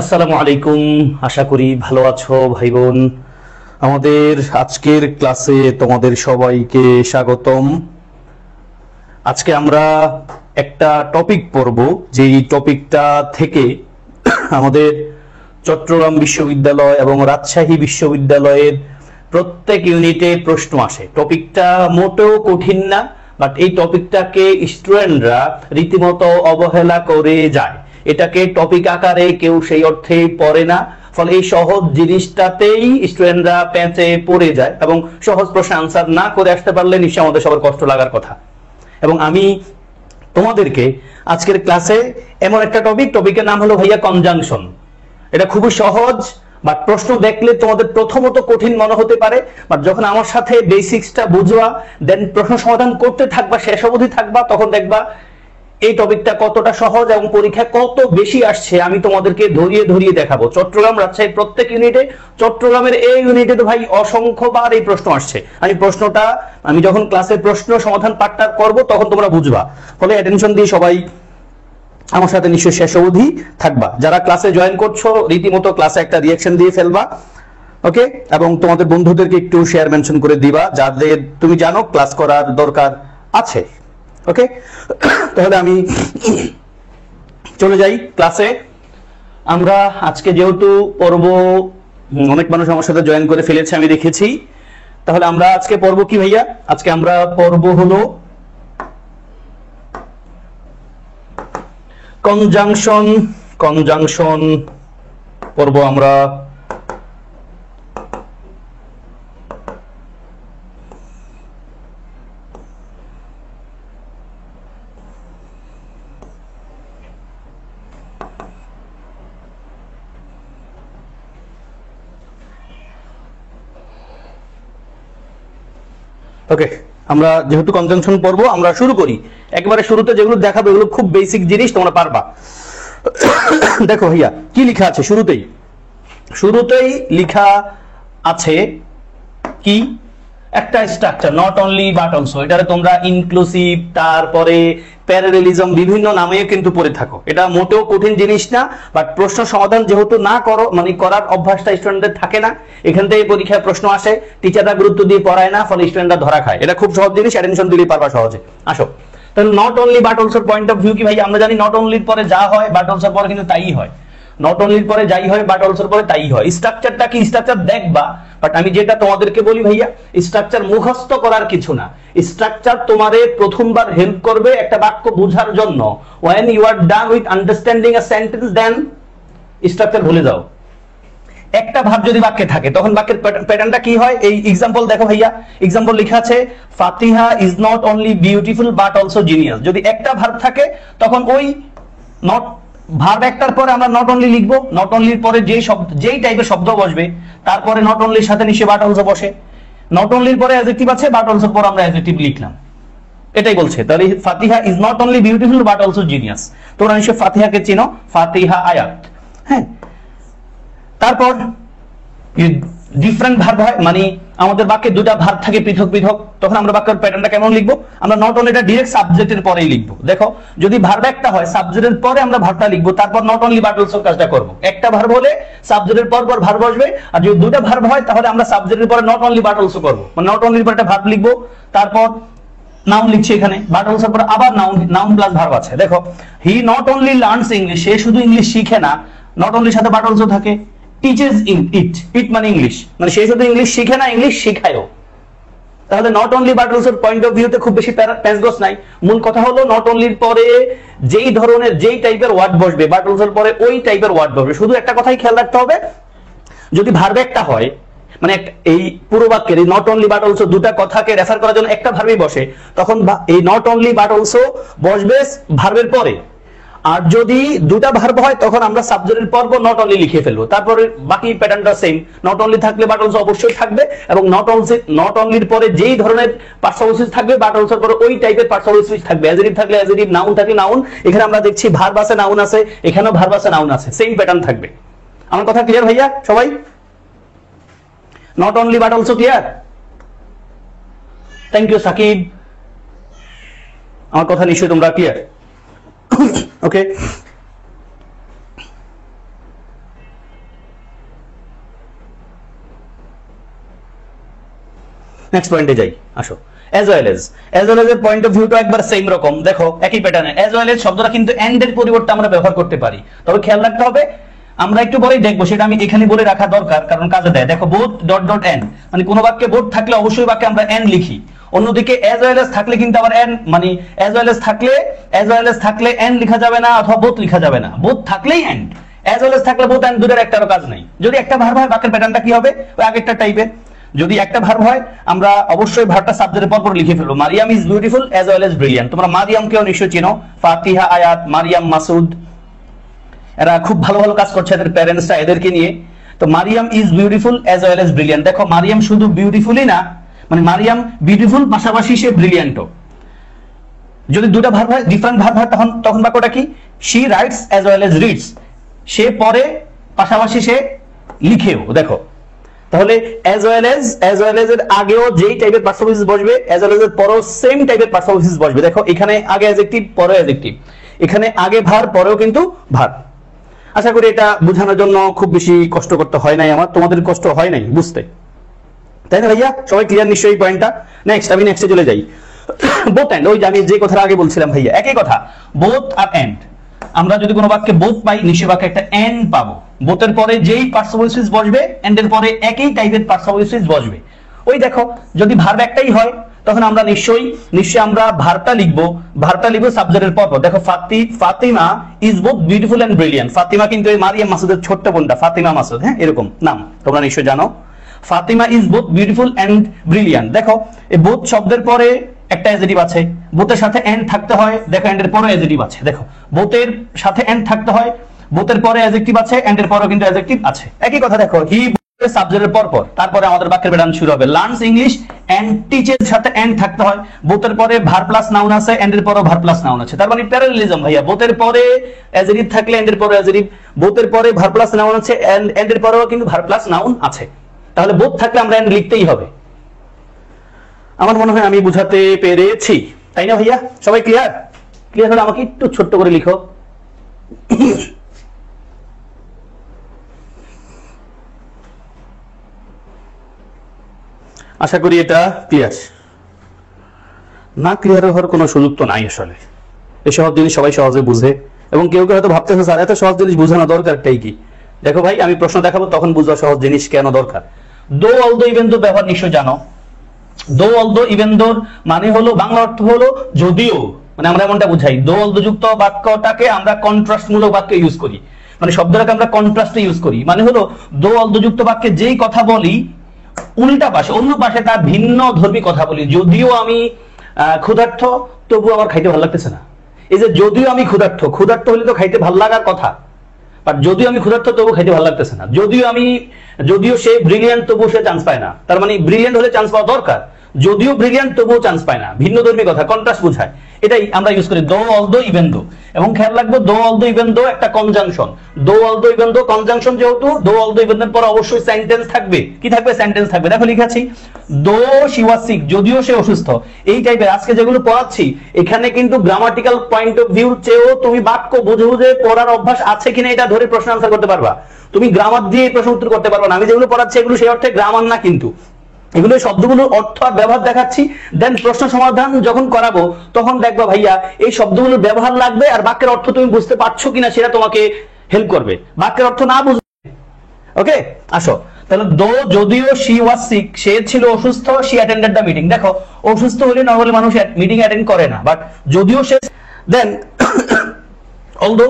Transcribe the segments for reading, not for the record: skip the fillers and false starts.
আসসালামু আলাইকুম। আশা করি ভালো আছো ভাই বোন। আমাদের আজকের ক্লাসে তোমাদের সবাইকে স্বাগতম। আজকে আমরা একটা টপিক পড়ব, যেই টপিকটা থেকে আমাদের চট্টগ্রাম বিশ্ববিদ্যালয় এবং রাজশাহী বিশ্ববিদ্যালয়ের প্রত্যেক ইউনিটে প্রশ্ন আসে। টপিকটা মোটেও কঠিন না, বাট এই টপিকটাকে স্টুডেন্টরা রীতিমতো অবহেলা করে যায়। এটাকে টপিক আকারে কেউ সেই অর্থে পড়ে না, ফলে এই সহজ জিনিসটাতেই স্টুডেন্টরা প্যাঁচে পড়ে যায় এবং সহজ প্রশ্ন আনসার না করে আসতে পারলে নিশ্চয়ই আমাদের সবার কষ্ট লাগার কথা। এবং আমি তোমাদেরকে আজকের ক্লাসে এমন একটা টপিকের নাম হলো ভাইয়া কনজাংশন। এটা খুবই সহজ, বাট প্রশ্ন দেখলে তোমাদের প্রথমত কঠিন মনে হতে পারে, বাট যখন আমার সাথে বেসিক্সটা বুঝবা, দেন প্রশ্ন সমাধান করতে থাকবা, শেষ অবধি থাকবা, তখন দেখবা এই টপিকটা কতটা সহজ এবং পরীক্ষা কত বেশি আসছে আমি তোমাদেরকে ধরিয়ে ধরিয়ে দেখাবো। চট্টগ্রাম রাজশাহীর প্রত্যেক ইউনিটে, চট্টগ্রামের এই ইউনিটে তো ভাই অসংখ্যবার এই প্রশ্ন আসছে। আমি যখন ক্লাসের প্রশ্ন সমাধান পাঠটা করব তখন তোমরা বুঝবা। ফলে অ্যাটেনশন দিয়ে সবাই আমার সাথে নিশ্চয়ই শেষ অবধি থাকবা। যারা ক্লাসে জয়েন করছো রীতিমতো ক্লাসে একটা রিঅ্যাকশন দিয়ে ফেলবা, ওকে? এবং তোমাদের বন্ধুদেরকে একটু শেয়ার মেনশন করে দিবা যাদের তুমি জানো ক্লাস করার দরকার আছে, ওকে? তাহলে আমি চলে যাই ক্লাসে। আমরা আজকে যেহেতু পর্ব অনেক মানুষ আমার সাথে জয়েন করে ফেলেছে আমি দেখেছি, তাহলে আমরা আজকে পর্ব কি ভাইয়া? আজকে আমরা পর্ব হলো কনজাংশন পর্ব। আমরা ওকে, আমরা যেহেতু কনজাংশন পর্ব আমরা শুরু করি। একেবারে শুরুতে যেগুলো দেখাবো এগুলো খুব বেসিক জিনিস, তোমরা পারবা। দেখো ভাইয়া কি লেখা আছে শুরুতেই লেখা আছে কি? একটা structure, not only but also. এটারে তোমরা ইনক্লুসিভ, তারপরে প্যারালেলিজম বিভিন্ন নামেও কিন্তু পড়ে থাকো। এটা মোটেও কঠিন জিনিস না, বাট প্রশ্ন সমাধান যেহেতু না করো, মানে করার অভ্যাসটা স্টুডেন্টদের থাকে না, এখান থেকে পরীক্ষায় প্রশ্ন আসে, টিচাররা গুরুত্ব দিয়ে পড়ায় না, ফলে স্টুডেন্টরা ধরা খায়। এটা খুব সহজ জিনিস, অ্যাটেনশন দিলেই পারবা সহজে। আসো তাহলে নট অনলি বাট অলসোর পয়েন্ট অফ ভিউ কি ভাই? আমরা জানি নট অনলির পরে যা হয় বাট অলসোর পরে কিন্তু তাই হয়। নট অনলির পরে যাই হয় বাট অলসোর পরে তাই হয়। স্ট্রাকচারটা কি? স্ট্রাকচার দেখবা, বাট আমি যেটা তোমাদেরকে বলি ভাইয়া, স্ট্রাকচার মুখস্থ করার কিছু না। স্ট্রাকচার তোমারে প্রথমবার হেল্প করবে একটা বাক্য বোঝার জন্য। when you are done with understanding a sentence then structure ভুলে যাও। একটা ভাব যদি বাক্যে থাকে তখন বাক্যের প্যাটার্নটা কি হয়? এই এক্সাম্পল দেখো ভাইয়া, এক্সাম্পল লেখা আছে Fatiha is not only beautiful but also genius. যদি একটা ভার্ব থাকে তখন ওই নট ভার্ব একটার পরে আমরা নট অনলি লিখবো। নট অনলির পরে যেই টাইপের শব্দ বসবে তারপরে নট অনলির সাথে নিশ্চয়ই বাট অলসো বসে। নট অনলির পরে অ্যাডজেক্টিভ আছে, বাট অলসোর পর আমরা অ্যাডজেক্টিভ লিখলাম, এটাই বলছে। তাহলে Fatiha is not only beautiful but also genius. তোমরা নিশ্চয়ই ফাতিহাকে চিনো, ফাতিহা আয়াত। হ্যাঁ, তারপর ডিফারেন্ট ভার্ব হয়, মানে আমাদের বাক্যে দুটা ভার্ব থাকে পৃথক পৃথক, তখন আমরা বাক্যের প্যাটার্নটা কেমন লিখবো? আমরা নট অনলি এটা ডাইরেক্ট সাবজেক্টের পরেই লিখবো। দেখো যদি ভার্ব একটা হয় সাবজেক্টের পরে আমরা ভার্বটা লিখবো, তারপর নট অনলি বাট অলসো কাজটা করব। একটা ভার্ব হলে সাবজেক্টের পর ভার্ব বসবে, আর যদি দুটো ভার্ব হয় তাহলে আমরা সাবজেক্টের পরে নট অনলি বাট অলসো করব। মানে নট অনলির পরে একটা ভার্ব লিখবো, তারপর নাউন লিখছি এখানে, বাট অলসোর পরে আবার নাউন প্লাস ভার্ব আছে। দেখো he not only learns English, সে শুধু ইংলিশ শিখে না, নট অনলির সাথে বাট অলসো থাকে। টিচেস ইট মানে ইংলিশ, মানে সে শুধু ইংলিশ শিখে না, ইংলিশ শেখায়ও। তাহলে নট অনলি বাট অলসোর পয়েন্ট অফ ভিউতে খুব বেশি প্যাঁচগোছ নাই। মূল কথা হলো নট অনলির পরে যেই ধরনের যেই টাইপের ওয়ার্ড বসবে, বাট অলসোর পরে ওই টাইপের ওয়ার্ড বসবে। শুধু একটা কথাই খেয়াল রাখতে হবে, যদি ভার্ব একটা হয়, মানে এই পুরো বাক্যের এই নট অনলি বাট অলসো দুটা কথাকে রেফার করার জন্য একটা ভার্বই বসে, তখন এই নট অনলি বাট অলসো বসবে ভার্বের পরে। আর যদি দুটা ভার্ব হয় তখন আমরা সাবজেক্টের পর নট অনলি লিখে ফেলবো। তারপরে বাকি প্যাটার্নটা সেম, নট অনলি থাকলে বাট অলসো অবশ্যই থাকবে, এবং নট অনলির পরে যেই ধরনের পার্টস থাকবে বাট অলসোর পরে ওই টাইপের পার্টস থাকবে। অ্যাডজেক্টিভ থাকলে অ্যাডজেক্টিভ, নাউন থাকলে নাউন। এখানে আমরা দেখছি ভার্ব আছে, নাউন আছে, এখানেও ভার্ব আছে, নাউন আছে, সেম প্যাটার্ন থাকবে। আমার কথা ক্লিয়ার ভাইয়া সবাই? Not only but also clear? Thank you Sakib, আমার কথা নিশ্চয়ই তোমরা ক্লিয়ার। ওকে, নেক্সট পয়েন্টে যাই, আসো। as well as এর পয়েন্ট অফ ভিউটা একবার সেম রকম, দেখো একই প্যাটার্নে। as well as শব্দটা কিন্তু এন্ড এর পরিবর্তে আমরা ব্যবহার করতে পারি, তবে খেয়াল রাখতে হবে, আমরা একটু পরেই দেখবো, সেটা আমি এখানে বলে রাখা দরকার কারণ কাজে দেয়। দেখো বোথ ডট ডট এন্ড, মানে কোন বাক্যে বোথ থাকলে অবশ্যই বাক্যে আমরা এন্ড লিখি। অন্যদিকে as well as থাকলে কিন্তু আবার এন্ড, মানে as well as থাকলে এন্ড লেখা যাবে না অথবা বোথ লেখা যাবে না, বোথ থাকলেই এন্ড। as well as থাকলে বোথ এন্ড দুটোর একটারও কাজ নেই। যদি একটা ভার্ব হয় বাক্যের প্যাটার্নটা কি হবে, ওই আগেরটা টাইপের। যদি একটা ভার্ব হয় আমরা অবশ্যই ভার্বটা সাবজেক্টের পর পর লিখে ফেলবো। Mariam is beautiful as well as brilliant. তোমরা মারিয়ামকেও নিশ্চয়ই চেনো, ফাতিহা, আয়াত, মারিয়াম, মাসুদ, এরা খুব ভালো ভালো কাজ করছে এদের প্যারেন্টসরা এদেরকে নিয়ে। তো Mariam is beautiful as well as brilliant. দেখো মারিয়াম শুধু বিউটিফুলই না, মানে মারিয়াম বিউটিফুল পাশাপাশি সে ব্রিলিয়ান্টও। যদি দুটো ভার্ব হয়, ডিফারেন্ট ভার্ব হয়, তখন বাক্যটা কি, she writes as well as reads. সে পড়ে পাশাপাশি সে লিখেও। দেখো তাহলে as well as এর আগেও যেই টাইপের পার্সোনালিটিস বসবে, as well as এর পরেও সেম টাইপের পার্সোনালিটিস বসবে। দেখো এখানে আগে অ্যাডজেক্টিভ পরে অ্যাডজেক্টিভ, এখানে আগে ভার্ব পরেও কিন্তু ভার্ব। আশা করি এটা বোঝানোর জন্য খুব বেশি কষ্ট করতে হয় নাই আমার, তোমাদের কষ্ট হয় নাই বুঝতে, তাই না ভাইয়া? সবাই ক্লিয়ার নিশ্চয়ই পয়েন্টটা? নেক্সট, আমি নেক্সটে চলে যাই। বোথ এন্ড, ওই যে আমি যে কথাটা আগে বলছিলাম ভাইয়া, একই কথা, বোথ আর এন্ড। আমরা যদি কোনো বাক্যে বোথ পাই, নিশ্চয়ই বাক্যে একটা এন্ড পাবো। বোথের পরে যেই পার্সোনালিটিস বসবে, এন্ডের পরে একই টাইপের পার্সোনালিটিস বসবে। ওই দেখো যদি ভার্ব একটাই হয় তখন আমরা নিশ্চয়ই আমরা ভার্বটা লিখবো সাবজেক্টের পর পর। দেখো Fatima is both beautiful and brilliant. Fatima কিন্তু এই মারিয়াম মাসুদের ছোট্ট বোনটা, ফাতিমা মাসুদ, হ্যাঁ এরকম নাম, তোমরা নিশ্চয়ই জানো। Fatima is both beautiful and brilliant. দেখো এই বোথ শব্দের পরে একটা অ্যাডজেক্টিভ আছে, বোথের সাথে এন্ড থাকতে হয়, দেখো এন্ডের পরে অ্যাডজেক্টিভ আছে। দেখো বোথের সাথে এন্ড থাকতে হয়, বোথের পরে অ্যাডজেক্টিভ আছে, এন্ডের পরেও কিন্তু অ্যাডজেক্টিভ আছে। একই কথা, দেখো হি সাবজেক্টের পর পর, তারপরে আমাদের বাক্যের প্যাটার্ন শুরু হবে। লার্নস ইংলিশ এন্ড টিচের সাথে এন্ড থাকতে হয়, বোথের পরে ভার্ব প্লাস নাউন আছে, এন্ডের পরেও ভার্ব প্লাস নাউন আছে। তার মানে প্যারালেলিজম ভাইয়া, বোথের পরে অ্যাডজেক্টিভ থাকলে এন্ডের পরে অ্যাডজেক্টিভ, বোথের পরে ভার্ব প্লাস নাউন আছে, এন্ডের পরেও কিন্তু ভার্ব প্লাস নাউন আছে। তাহলে বোথ থাকলে আমরা এন্ড লিখতেই হবে। আমার মনে হয় আমি বুঝাতে পেরেছি, তাই না ভাইয়া? সবাই ক্লিয়ার? ক্লিয়ার হলে আমাকে একটু ছোট্ট করে লিখো। আশা করি এটা ক্লিয়ার। না ক্লিয়ার হওয়ার কোনো সুযোগ তো নাই আসলে। এই সহজ জিনিস সবাই সহজে বুঝে, এবং কেউ কেউ হয়তো ভাবতেছে স্যার এত সহজ জিনিস বোঝানো দরকারটাই কি? দেখো ভাই, আমি প্রশ্ন দেখাবো তখন বুঝবা সহজ জিনিস কেন দরকার। দো অলদো ইভেন দো ব্যবহার নিশ্চয় জানো। দো অলদো ইভেন দোর মানে হলো, বাংলা অর্থ হলো যদিও, মানে আমরা এমনটা বুঝাই। দো অলদো যুক্ত বাক্যটাকে আমরা কন্ট্রাস্ট মূলক বাক্যে ইউজ করি, মানে শব্দটাকে আমরা কন্ট্রাস্টে ইউজ করি। মানে হলো দো অলদো যুক্ত বাক্যে যেই কথা বলি, উল্টা পাশে অন্য পাশে তার ভিন্ন ধর্মী কথা বলি। যদিও আমি ক্ষুধার্থ তবু আমার খাইতে ভালো লাগতেছে না। এই যে যদিও আমি ক্ষুধার্থ হলে তো খাইতে ভালো লাগার কথা, বাট যদিও আমি ক্ষুধার্ত তবু খাইতে ভালো লাগতেছে না। যদিও সে ব্রিলিয়ান্ট তবু সে চান্স পায় না, তার মানে ব্রিলিয়ান্ট হলে চান্স পাওয়া দরকার, যদিও ব্রিলিয়ান্ট তবুও চান্স পায় না। ভিন্ন ধর্মী কথা, কন্ট্রাস্ট বোঝায়, এটাই আমরা ইউজ করি দো অলদো ইভেন দো। এবং খেয়াল রাখবো দো অলদো ইভেন দো একটা কনজাংশন। দো অলদো ইভেন দো কনজাংশন, যেহেতু দো অলদো ইভেন দোর পর অবশ্যই সেন্টেন্স থাকবে। কি থাকবে? সেন্টেন্স থাকবে। দেখো লিখেছি দো শি ওয়াজ সিক, যদিও সে অসুস্থ। এই টাইপের আজকে যেগুলো পড়াচ্ছি এখানে কিন্তু গ্রামাটিক্যাল পয়েন্ট অফ ভিউ চেয়েও তুমি বাক্য বুঝে বুঝে পড়ার অভ্যাস আছে কিনা এটা ধরে প্রশ্ন আনসার করতে পারবা। তুমি গ্রামার দিয়ে প্রশ্ন উত্তর করতে পারবা না। আমি যেগুলো পড়াচ্ছি এগুলো সেই অর্থে গ্রামার না, কিন্তু এগুলো শব্দগুলোর অর্থ আর ব্যবহার দেখাচ্ছি। দেন প্রশ্ন সমাধান যখন করাবো তখন দেখবা ভাইয়া এই শব্দগুলোর ব্যবহার লাগবে, আর বাক্যের অর্থ তুমি বুঝতে পারছো কিনা সেটা তোমাকে হেল্প করবে। বাক্যের অর্থ না বুঝলে, ওকে আসো তাহলে দো যদিও শি ওয়াজ সিক, সে ছিল অসুস্থ, শি অ্যাটেন্ডেড দ্য মিটিং। দেখো অসুস্থ হলে নরমালি মানুষ মিটিং অ্যাটেন্ড করে না, বাট যদিও সে, দেন অলদো,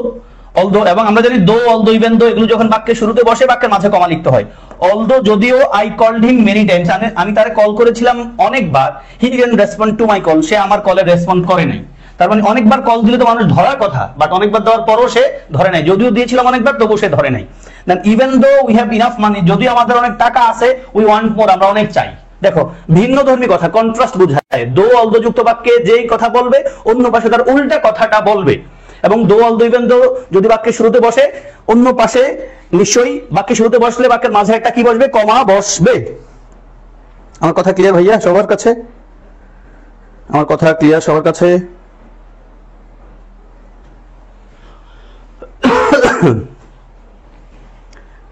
এবং আমরা জানি দো অলদো ইভেন দো এগুলো যখন বাক্যের শুরুতে বসে বাক্যের মাঝে কমা লিখতে হয়। অলদো যদিও I called him many times, আমি তারে কল করেছিলাম অনেকবার, he didn't respond to my call, সে আমার কলে রেসপন্ড করে নাই। তার মানে অনেকবার কল দিলে তো মানুষ ধরার কথা, বাট অনেকবার দেওয়ার পরও সে ধরে নাই। যদিও দিয়েছিলাম অনেকবার তবু সে ধরে নাই। Then even though we have enough money, যদিও আমাদের অনেক টাকা আছে, উই ওয়ান্ট মোর, আমরা অনেক চাই। দেখো ভিন্ন ধর্মী কথা, কন্ট্রাস্ট বোঝায়। দো অলদো যুক্ত বাক্যে যেই কথা বলবে অন্য পাশে তার উল্টা কথাটা বলবে। এবং দো অলদো ইভেন দো যদি বাক্যের শুরুতে বসে, অন্য পাশে নিশ্চয়ই বাক্যের শুরুতে বসলে বাক্যের মাঝে একটা কি বসবে? কমা বসবে। আমার কথা ক্লিয়ার ভাইয়া সবার কাছে? আমার কথা ক্লিয়ার সবার কাছে?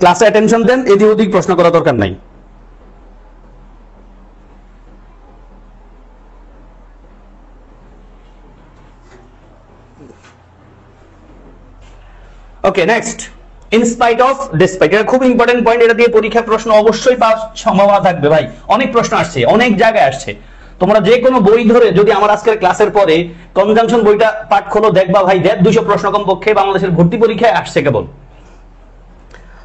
ক্লাসে অ্যাটেনশন দেন, এদিক ওদিক প্রশ্ন করা দরকার নাই। Okay next, in spite of despite, এটা খুব ইম্পর্টেন্ট পয়েন্ট, এটা দিয়ে পরীক্ষা প্রশ্ন অবশ্যই পাওয়ার সম্ভাবনা থাকবে ভাই, অনেক প্রশ্ন আসছে, অনেক জায়গায় আসছে। তোমরা যে কোনো বই ধরে যদি আমার আজকের ক্লাসের পরে কনজাংশন বইটা পাঠ খোলো, দেখবা ভাই 150 প্রশ্ন কমপক্ষে বাংলাদেশের ভর্তি পরীক্ষায় আসছে কেবল।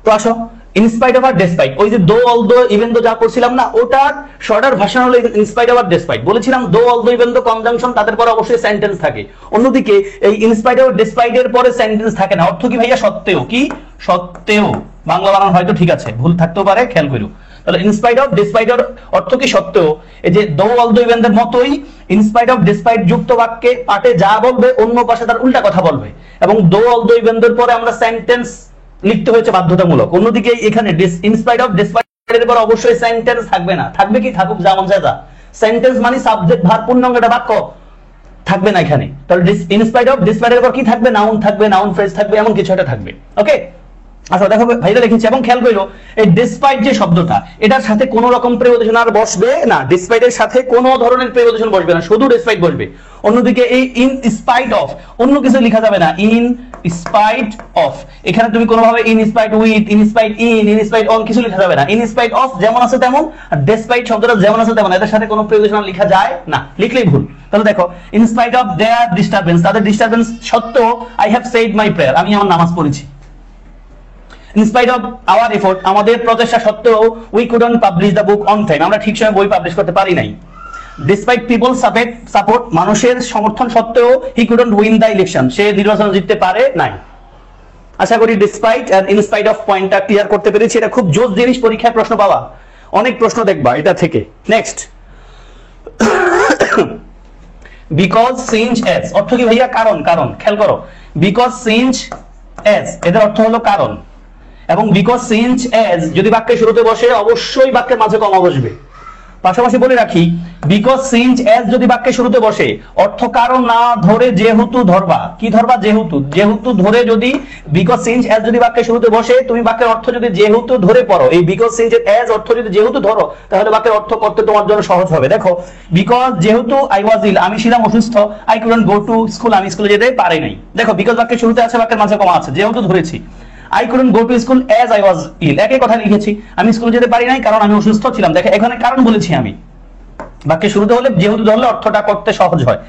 তো আসো, ইনস্পাইট অফ আর ডেসপাইট, ওই যে দো অল দো ইভেন দো যা করছিলাম না, ওটার শর্টার ভার্সন হলো ইনস্পাইট অফ আর ডেসপাইট। বলেছিলাম দো অল দো ইভেন দো কনজাংশন, তাদের পরে অবশ্যই সেন্টেন্স থাকে। অন্যদিকে এই ইনস্পাইট অফ ডেসপাইট এর পরে সেন্টেন্স থাকে না। অর্থ কি ভাইয়া? সত্ত্বেও। কি সত্ত্বেও? বাংলা বানান হয়তো ঠিক আছে, ভুল থাকতেও পারে, খেয়াল করো। তাহলে ইনস্পাইট অফ ডেসপাইট এর অর্থ কি? সত্ত্বেও। এই যে দো অল দো ইভেন এর মতোই ইনস্পাইট অফ ডেসপাইট যুক্ত বাক্যে পাটে যা বলবে অন্য পাশে তার উল্টা কথা বলবে, এবং দো অল দো ইভেন এর পরে আমরা সেন্টেন্স লিখতে হয়েছে বাধ্যতামূলক। অন্যদিকে এখানে ইনস্পাইট অফ ডেসপাইট এর পর অবশ্যই সেন্টেন্স থাকবে না। থাকবে কি? থাকুক যেমন যা। সেন্টেন্স মানে সাবজেক্ট ভার্ব পূর্ণাঙ্গ একটা বাক্য থাকবে না এখানে। তাহলে ইনস্পাইট অফ ডেসপাইট এর পর কি থাকবে? নাউন থাকবে, নাউন ফ্রেজ থাকবে, এমন কিছু একটা থাকবে। ওকে, আচ্ছা দেখো ভাইরা লিখেছি, এবং খেয়াল করো এই ডিসপাইট যে শব্দটা, এটার সাথে কোনো রকম প্রেপোজিশন আর বসবে না। ডিসপাইট এর সাথে কোনো ধরনের প্রেপোজিশন বসবে না, শুধু ডিসপাইট বসবে। অন্যদিকে এই ইন স্পাইট অফ অন্য কিছু লেখা যাবে না। ইন স্পাইট অফ, এখানে তুমি কোনোভাবে in spite with, in spite in spite on কিছু লেখা যাবে না। ইন স্পাইট অফ যেমন আছে তেমন, আর ডিসপাইট শব্দটা যেমন আছে তেমন, এদের সাথে কোনো প্রেপোজিশন লেখা যায় না, লিখলেই ভুল। তাহলে দেখো, in spite of their disturbance, তাদের ডিস্টারবেন্স সত্ত্বেও I have said my prayer, আমি আমার নামাজ পড়েছি। In spite of our effort, আমাদের প্রচেষ্টা সত্ত্বেও we couldn't publish the book on time, আমরা ঠিক সময় বই পাবলিশ করতে পারি নাই। Despite people support, মানুষের সমর্থন সত্ত্বেও he couldn't win the election, সে নির্বাচন জিততে পারে নাই। আশা করি despite and in spite of পয়েন্টটা ক্লিয়ার করতে পেরেছি। এটা খুব জোস জিনিস, পরীক্ষায় প্রশ্ন পাওয়া, অনেক প্রশ্ন দেখবা এটা থেকে। নেক্সট, because since as, অর্থ কি ভাইয়া? কারণ। কারণ, খেয়াল করো, because since as এদের অর্থ হলো কারণ, এবং বিকজ সিন্স এজ যদি বাক্যের শুরুতে বসে অবশ্যই বাক্যের মাঝে কমা বসবে। পাশাপাশি বলে রাখি, বিকজ সিন্স এজ যদি বাক্যের শুরুতে বসে অর্থ কারণ না ধরে যেহেতু ধরবা। কি ধরবা? যেহেতু। যেহেতু ধরে যদি বিকজ সিন্স এজ যদি বাক্যের শুরুতে বসে, তুমি বাক্যের অর্থ যদি যেহেতু ধরে পড়ো, এই বিকজ সিন্স এজ অর্থ যদি যেহেতু ধরো, তাহলে বাক্যের অর্থ করতে তোমার জন্য সহজ হবে। দেখো, বিকজ যেহেতু আই ওয়াজ ইল, আমি ছিলাম অসুস্থ, I couldn't go to school, আমি স্কুলে যেতে পারি নাই। দেখো, বিকজ বাক্যের শুরুতে আছে, বাক্যের মাঝে কমা আছে, যেহেতু ধরেছি। I couldn't go to school as I was ill, একই কথা লিখেছি, আমি স্কুলে যেতে পারি নাই কারণ আমি অসুস্থ ছিলাম। দেখো, এখানে কারণ বলেছি আমি, বাক্যে শুরুতে হলে যেহেতু ধরলে অর্থটা করতে সহজ হয়।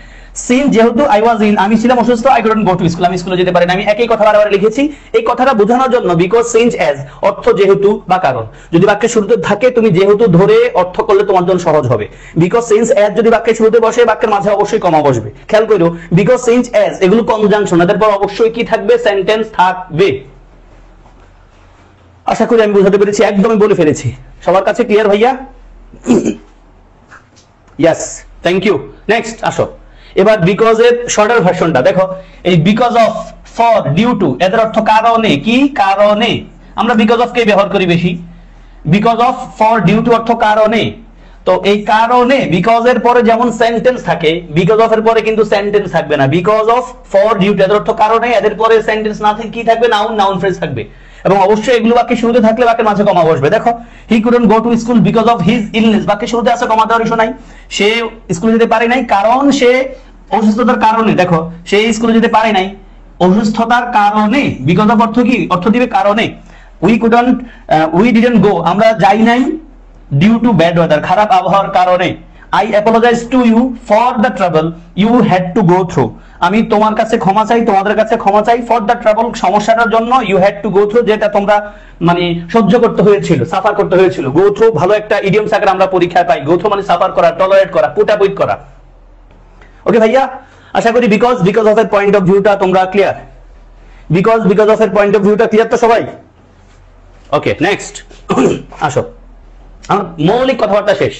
সিন যেহেতু আই ওয়াজ ইল, আমি ছিলাম অসুস্থ, I couldn't go to school, আমি স্কুলে যেতে পারি না। আমি একই কথা বারবার লিখেছি এই কথাটা বোঝানোর জন্য। বিকজ সিন্স অ্যাজ অর্থ যেহেতু বা কারণ, যদি বাক্যের শুরুতে থাকে তুমি যেহেতু ধরে অর্থ করলে তোমার জন্য সহজ হবে। বিকজ সিন্স অ্যাজ যদি বাক্যের শুরুতে বসে, বাক্যের মাঝে অবশ্যই কমা বসবে। খেয়াল করো, বিকজ সিন্স অ্যাজ এগুলো কনজাংশন, এদের পর অবশ্যই কি থাকবে? সেন্টেন্স থাকবে। আশা করি আমি বুঝাতে পেরেছি, একদমই বলে ফেলেছি। সবার কাছে ক্লিয়ার ভাইয়া? Yes, thank you. নেক্সট আসো, এবার বিকজ এর শর্টার ভার্সনটা দেখো। এই because of, for, due to এদের অর্থ কারণে। কি? কারণে। আমরা বিকজ অফ কে ব্যবহার করি বেশি। Because of, for, due to অর্থ কারণে। তো এই কারণে বিকজ এর পরে যেমন সেন্টেন্স থাকে, বিকজ অফ এর পরে কিন্তু সেন্টেন্স থাকবে না। Because of, for, due to এদের অর্থ কারণে, এদের পরে সেন্টেন্স না থাকে, কি থাকবে? নাউন, নাউন ফ্রেজ থাকবে। এবং অবশ্যই এগুলো বাক্যের শুরুতে থাকলে বাক্যের মাঝে কমা বসবে। দেখো, হি couldn't go to school because of his illness, বাক্যের শুরুতে আছে, কমা দেওয়ার ইস্যু নাই। সে স্কুলে যেতে পারে নাই কারণ সে অসুস্থতার কারণে। দেখো, সে স্কুলে যেতে পারে নাই অসুস্থতার কারণে। বিকজ অফ অর্থ কি? অর্থ দিবে কারণে। উই ডিডন্ট গো, আমরা যাই নাই ডিউ টু ব্যাড ওয়েদার, খারাপ আবহাওয়ার কারণে। I apologise to you for the trouble you had to go through, আমি তোমার কাছে ক্ষমা চাই, তোমাদের কাছে ক্ষমা চাই, ফর দ্য ট্রাবল সমস্যাটার জন্য, you had to go through যেটা তোমরা মানে সহ্য করতে হয়েছিল, সাফার করতে হয়েছিল। গো থ্রু ভালো একটা ইডিয়মস আকারে আমরা পরীক্ষায় পাই। গো থ্রু মানে সাফার করা, টলারেট করা, পুট আপ উইথ করা। ওকে ভাইয়া, আশা করি বিকজ অফ এর পয়েন্ট অফ ভিউটা তোমরা ক্লিয়ার। বিকজ অফ এর পয়েন্ট অফ ভিউটা ক্লিয়ার তো সবাই? ওকে, নেক্সট আসো, আমার মৌলিক কথাবার্তা শেষ।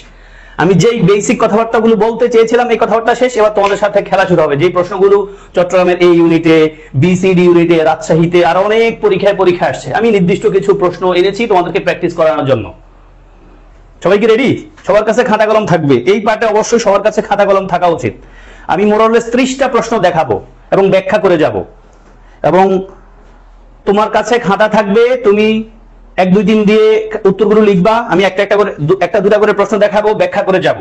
আমি যেই বেসিক কথাবার্তাগুলো বলতে চেয়েছিলাম এই কথাবার্তা শেষ। এবার তোমাদের সাথে খেলা শুরু হবে। যে প্রশ্নগুলো চট্টগ্রামের এই ইউনিটে, বিসিডি ইউনিটে, রাজশাহীতে আর অনেক পরীক্ষা আসছে, আমি নির্দিষ্ট কিছু প্রশ্ন এনেছি তোমাদেরকে প্র্যাকটিস করানোর জন্য। সবাই কি রেডি? সবার কাছে খাতা কলম থাকবে। এই পার্টে অবশ্যই সবার কাছে খাতা কলম থাকা উচিত। আমি মোরালেস 30টা প্রশ্ন দেখাবো এবং ব্যাখ্যা করে যাব, এবং তোমার কাছে খাতা থাকবে, তুমি 1 2 3 দিয়ে উত্তরগুলো লিখবা। আমি একটা দুটা করে প্রশ্ন দেখাবো, ব্যাখ্যা করে যাব।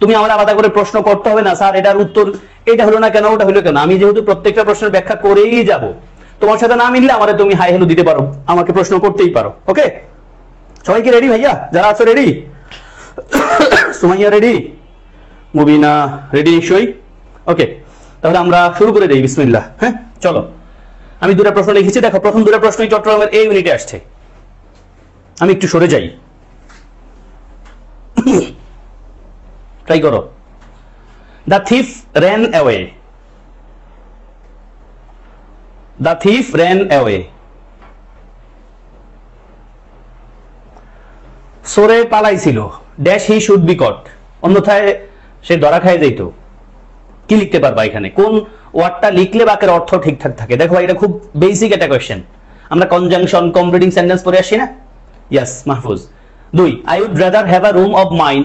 তুমি আমার আলাদা করে প্রশ্ন করতে হবে না, স্যার এটার উত্তর এটা হলো না কেন, ওটা হলো কেন। আমি যেহেতু প্রত্যেকটা প্রশ্নের ব্যাখ্যা করেই যাব, তোমার সাথে না মিললে আমারে তুমি হাই হ্যালো দিতে পারো, আমাকে প্রশ্ন করতেই পারো। ওকে, সবাই কি রেডি ভাইয়া? যারা আছো রেডি? সুমাইয়া রেডি? মুবিনা রেডি নিশ্চয়ই? ওকে, তাহলে আমরা শুরু করে দেই। বিসমিল্লাহ। হ্যাঁ, চলো। আমি দুটো প্রশ্ন লিখেছি, দেখো প্রথম দুটো প্রশ্নই চট্টগ্রামের এই ইউনিটে আসছে। আমি একটু সরে যাই, ট্রাই করো। The thief ran away. The thief ran away. সরে পালাইছিল, ড্যাশ হি শুড বি কট, অন্যথায় সে ধরা খায় যাইতো। কি লিখতে পারবা এখানে? কোন ওয়ার্ডটা লিখলে বাক্যের অর্থ ঠিকঠাক থাকে? দেখো এটা খুব বেসিক একটা কোয়েশ্চেন। আমরা কনজাংশন, কমপ্লিটিং সেন্টেন্স পড়ে আসি না? Yes Mahfuz. 2, I would rather have a room of mine.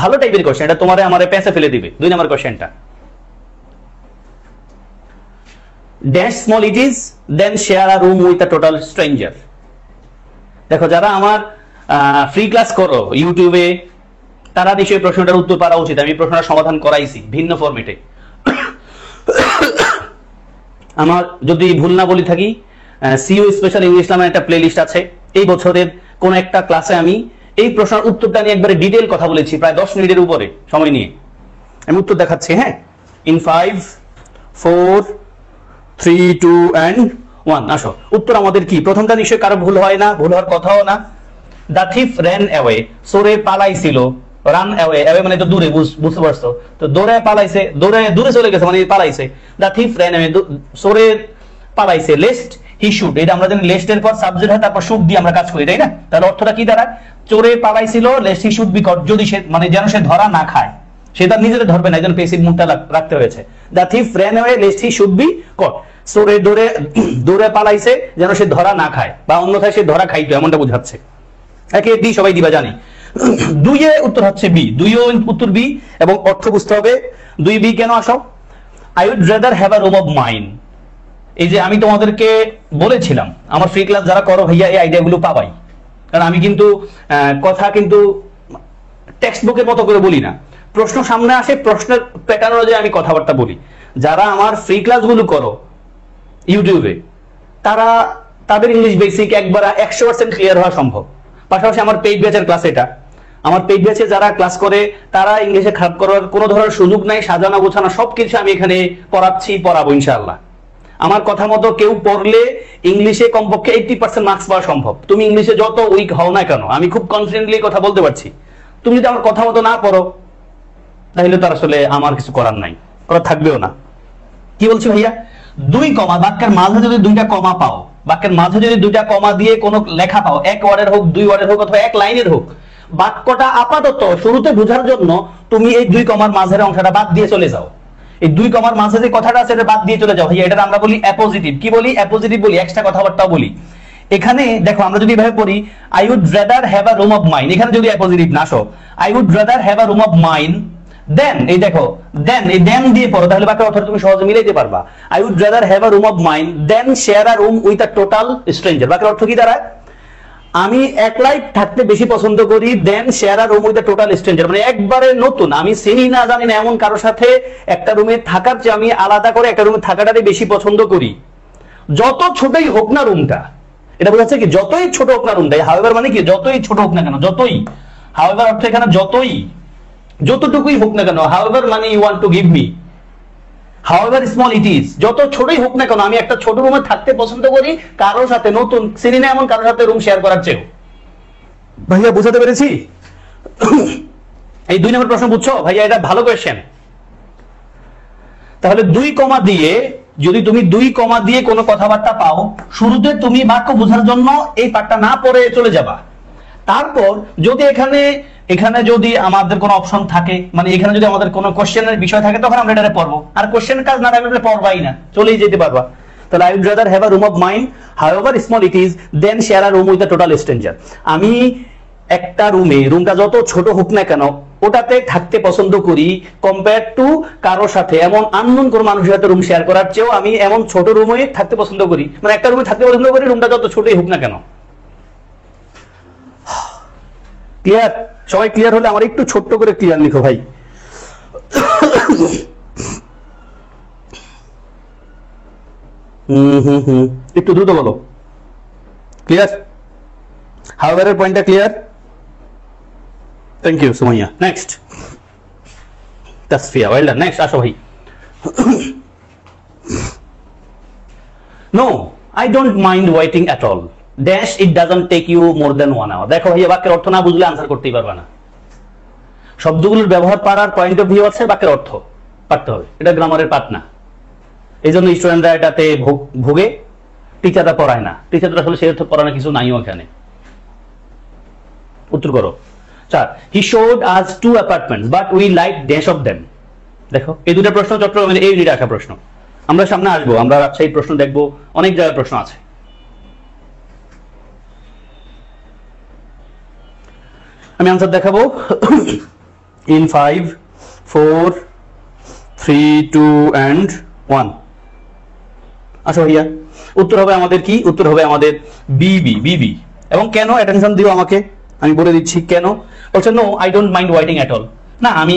ভালো টাইপের কোয়েশ্চেন, এটা তোমারে আমারে পেঁচে ফেলে দিবে। 2 নম্বর কোয়েশ্চেনটা, dash small it is than share a room with a total stranger. দেখো যারা আমার ফ্রি ক্লাস করো ইউটিউবে, তারা নিশ্চয়ই প্রশ্নটার উত্তর পারা উচিত। আমি প্রশ্নটার সমাধান করাইছি ভিন্ন ফরম্যাটে। আমার যদি ভুল না বলি থাকি, সিইও স্পেশাল ইংলিশ নামে একটা প্লেলিস্ট আছে। এই বছরের কোন একটা ক্লাসে আমি এই প্রশ্নের উত্তরটা নিয়ে একবারে ডিটেইল কথা বলেছি, প্রায় 10 মিনিটের উপরে সময় নিয়ে। আমি উত্তর দেখাচ্ছি। হ্যাঁ, ইন 5 4 3 2 and 1। আসো, উত্তর আমাদের কি? প্রথমটা নিশ্চয়ই কারো ভুল হয় না, ভুল হওয়ার কথাও না। দ্য থিফ ran away, সরে পালাইছিল। রান অ্যাওয়ে, অ্যাওয়ে মানে তো দূরে, বুঝতে পারছো তো? দৌড়ে পালাইছে, দূরে চলে গেছে মানে পালাইছে। দ্য থিফ ran away, সরে পালাইছে। লেস্ট হি শুড, এটা আমরা জানি লেস্টের পর সাবজেক্ট হয়, তারপর শুড দিয়ে আমরা কাজ করি, তাই না? তাহলে অর্থটা কি দাঁড়ায়? চোরে পালাইছিল, লেস্ট হি শুড বি কট, যদি সে মানে যেন সে ধরা না খায়। সে তার নিজের ধরবে না, একজন পেসিভ মুডটা রাখতে হয়েছে। The thief ran away lest he should be caught, সরে দৌড়ে পালাইছে যেন সে ধরা না খায়, বা অন্যথায় সে ধরা খাইতো, এমনটা বোঝাচ্ছে। একে ডি সবাই দিবা জানি। 2 এ উত্তর হচ্ছে বি, 2 উত্তর বি, এবং অর্থ বুঝতে হবে। 2 বি কেন? আসো, I would rather have a room of mine. এই যে আমি তোমাদেরকে বলেছিলাম, আমার ফ্রি ক্লাস যারা করো ভাইয়া এই আইডিয়াগুলো পাবাই, কারণ আমি কিন্তু কথা কিন্তু টেক্সট বুকের মতো করে বলি না। প্রশ্ন সামনে আসে, প্রশ্নের প্যাটার্ন অনুযায়ী আমি কথাবার্তা বলি। যারা আমার ফ্রি ক্লাসগুলো করো ইউটিউবে, তাদের ইংলিশ বেসিক একবার 100% ক্লিয়ার হওয়া সম্ভব। পাশাপাশি আমার পেইড ব্যাচের ক্লাস এটা, আমার পেইড ব্যাচে যারা ক্লাস করে তারা ইংলিশে খারাপ করার কোনো ধরনের সুযোগ নাই। সাজানো গোছানো সবকিছু আমি এখানে পড়াবো ইনশাআল্লাহ। আমার কথা মতো কেউ পড়লে ইংলিশে কমপক্ষে 80% মার্কস পাওয়া সম্ভব। তুমি ইংলিশে যত উইক হও না কেন, আমি খুব কনফিডেন্টলি কথা বলতে পারছি, তুমি যদি আমার কথা মতো না পড়ো তাহলে তো আসলে আমার কিছু করার নাই, করার থাকবেও না। কি বলছি ভাইয়া? 2 কমা, বাক্যের মাঝে যদি 2টা কমা পাও, বাক্যের মাঝে যদি 2টা কমা দিয়ে কোনো লেখা পাও, 1 ওয়ার্ডের হোক, 2 ওয়ার্ডের হোক, অথবা 1 লাইনের হোক, বাক্যটা আপাতত শুরুতে বোঝার জন্য তুমি এই 2 কমার মাঝের অংশটা বাদ দিয়ে চলে যাও। এই 2 কমার মাঝে যে কথাটা আছে এটা বাদ দিয়ে চলে যাও। ভাইয়া এটা আমরা বলি অ্যাপোজিটিভ। কি বলি? অ্যাপোজিটিভ বলি, এক্সট্রা কথাবার্তাও বলি। এখানে দেখো আমরা যদি এভাবে পড়ি, I would rather have a room of mine, এখানে যদি অ্যাপোজিটিভ না আসো, I would rather have a room of mine then, এই দেখো দেন, এই দেন দিয়ে পড়ো, তাহলে বাক্যের অর্থ তুমি সহজে মিলাইতে পারবা। I would rather have a room of mine than share a room with a total stranger. বাক্যের অর্থ কি দাঁড়ায়? আমি একলাই থাকতে বেশি পছন্দ করি than share a room with a total stranger, মানে একবারে নতুন, আমি চিনি না জানি না এমন কারোর সাথে একটা রুমে থাকার চেয়ে আমি আলাদা করে একটা রুমে থাকাটাই বেশি পছন্দ করি, যত ছোটই হোক না রুমটা। এটা বোঝাচ্ছে কি? যতই ছোট হোক না রুমটা। হাউএভার মানে কি? যতই ছোট হোক না কেন, যতই। হাউএভার অর্থ এখানে যতটুকুই হোক না কেন। হাউএভার মানে you want to give me, however small it is, যত ছোটই হোক না কেন আমি একটা ছোট রুমে থাকতে পছন্দ করি কারোর সাথে, নতুন চিনি না এমন কারোর সাথে রুম শেয়ার করার চেয়েও। ভাইয়া বুঝাতে পেরেছি? এই 2 নম্বর প্রশ্ন বুঝছো ভাইয়া? এটা ভালো কোয়েশ্চেন। তাহলে 2 কমা দিয়ে, যদি তুমি 2 কমা দিয়ে কোনো কথাবার্তা পাও, শুরুতে তুমি বাক্য বোঝার জন্য এই পার্টটা না পড়ে চলে যাবা। তারপর যদি এখানে যদি আমাদের কোনো অপশন থাকে, মানে এখানে যদি আমাদের কোনো কোশ্চেনের বিষয় থাকে, তখন আমরা এটা পড়বো। আর কোশ্চেন কাজ না থাকলে পড়বাই না, চলেই যেতে পারবা। তাহলে I would rather have a room of mine however small it is than share a room with a total stranger. আমি একটা রুমটা যত ছোট হোক না কেন ওটাতে থাকতে পছন্দ করি কম্পেয়ার টু কারোর সাথে, এমন আননোন কোন মানুষের সাথে রুম শেয়ার করার চেয়েও আমি এমন ছোট রুমে থাকতে পছন্দ করি, মানে একটা রুমে থাকতে পছন্দ করি, রুমটা যত ছোটই হোক না কেন। ক্লিয়ার? সবাই ক্লিয়ার হলে আমার একটু ছোট্ট করে ক্লিয়ার লিখো ভাই। একটু দ্রুত বলো। ক্লিয়ার? হাওয়ারের পয়েন্টটা clear? Thank you Sumaiya. Next Tasfia, well done. Next আসো ভাই। No, I don't mind waiting at all. Dash, it doesn't take you more than 1 hour. দেখো ভাইয়া, বাক্যের অর্থ না বুঝলে আনসার করতেই পারবে না। শব্দগুলোর ব্যবহার পারার পয়েন্ট অফ ভিউ আছে, বাক্যের অর্থ পারতে হবে। এটা গ্রামারের পাঠ না, এই জন্য স্টুডেন্টরা এটাতে ভোগে। টিচাররা পড়ায় না, টিচাররা আসলে সে অর্থ পড়ানো কিছু নাই ওখানে। উত্তর করো। 4, he showed us 2 apartments but we liked dash of them. দেখো এই দুটো প্রশ্ন চট্টগ্রামের এই ইউনিটে আসা প্রশ্ন। আমরা সামনে আসবো, আমরা রাজশাহীর প্রশ্ন দেখবো, অনেক জায়গায় প্রশ্ন আছে। আমি আনসার দেখাবো। in 5, 4, 3, 2 and 1। আচ্ছা ভাইয়া, উত্তর হবে আমাদের কি? উত্তর হবে আমাদের বিবি। এবং কেন? অ্যাটেনশন দিও আমাকে, আমি বলে দিচ্ছি কেন। বলছে no, I don't mind waiting at all. না, আমি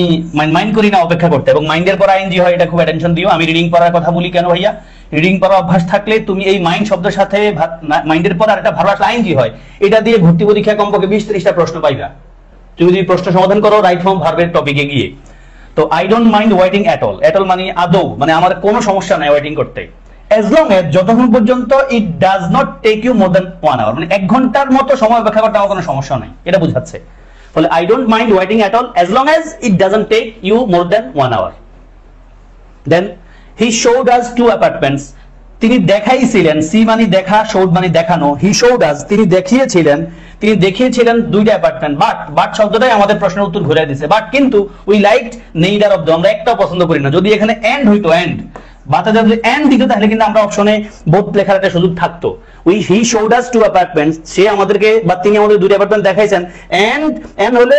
মাইন্ড করি না অপেক্ষা করতে। এবং মাইন্ডের পর আইএনজি হয়, এটা খুব অ্যাটেনশন দিও। আমি রিডিং পড়ার কথা বলি কেন ভাইয়া? রিডিং পড়ার অভ্যাস থাকলে তুমি এই মাইন্ড শব্দের সাথে মাইন্ডের পর আর একটা ভালো আসলে আইএনজি হয়, এটা দিয়ে ভর্তি পরীক্ষায় কমপক্ষে 20-30টা প্রশ্ন পাইবা তুমি যদি প্রশ্ন সমাধান করো রাইট ফর্ম ভার্বের টপিকে গিয়ে। তো I don't mind waiting at all, at all মানে আদৌ, মানে আমার কোনো সমস্যা নাই ওয়েটিং করতে, as long as যতক্ষণ পর্যন্ত it does not take you more than 1 hour, মানে 1 ঘন্টার মতো সময় অপেক্ষা করতে আমার কোনো সমস্যা নাই, এটা বোঝাচ্ছে। বলে I don't mind waiting at all as long as it doesn't take you more than 1 hour. Then he showed us 2 apartments. তিনি দেখাইছিলেন, সি মানে দেখা, showed মানে দেখানো, he showed us তিনি দেখিয়েছিলেন 2টা অ্যাপার্টমেন্ট। বাট শব্দটাই আমাদের প্রশ্নের উত্তর ঘুরিয়ে দিছে। বাট কিন্তু we liked neither of the, আমরা একটাও পছন্দ করি না। যদি এখানে এন্ড হইতো, এন্ড বাতা যদি এন্ড দিত, তাহলে কিন্তু আমরা অপশনে বোথ লেখার একটা সুযোগ থাকতো। হি শোড আস 2 অ্যাপার্টমেন্টস, সে আমাদেরকে বা তিনি আমাদের 2টা অ্যাপার্টমেন্ট দেখাইছেন। এন্ড হলে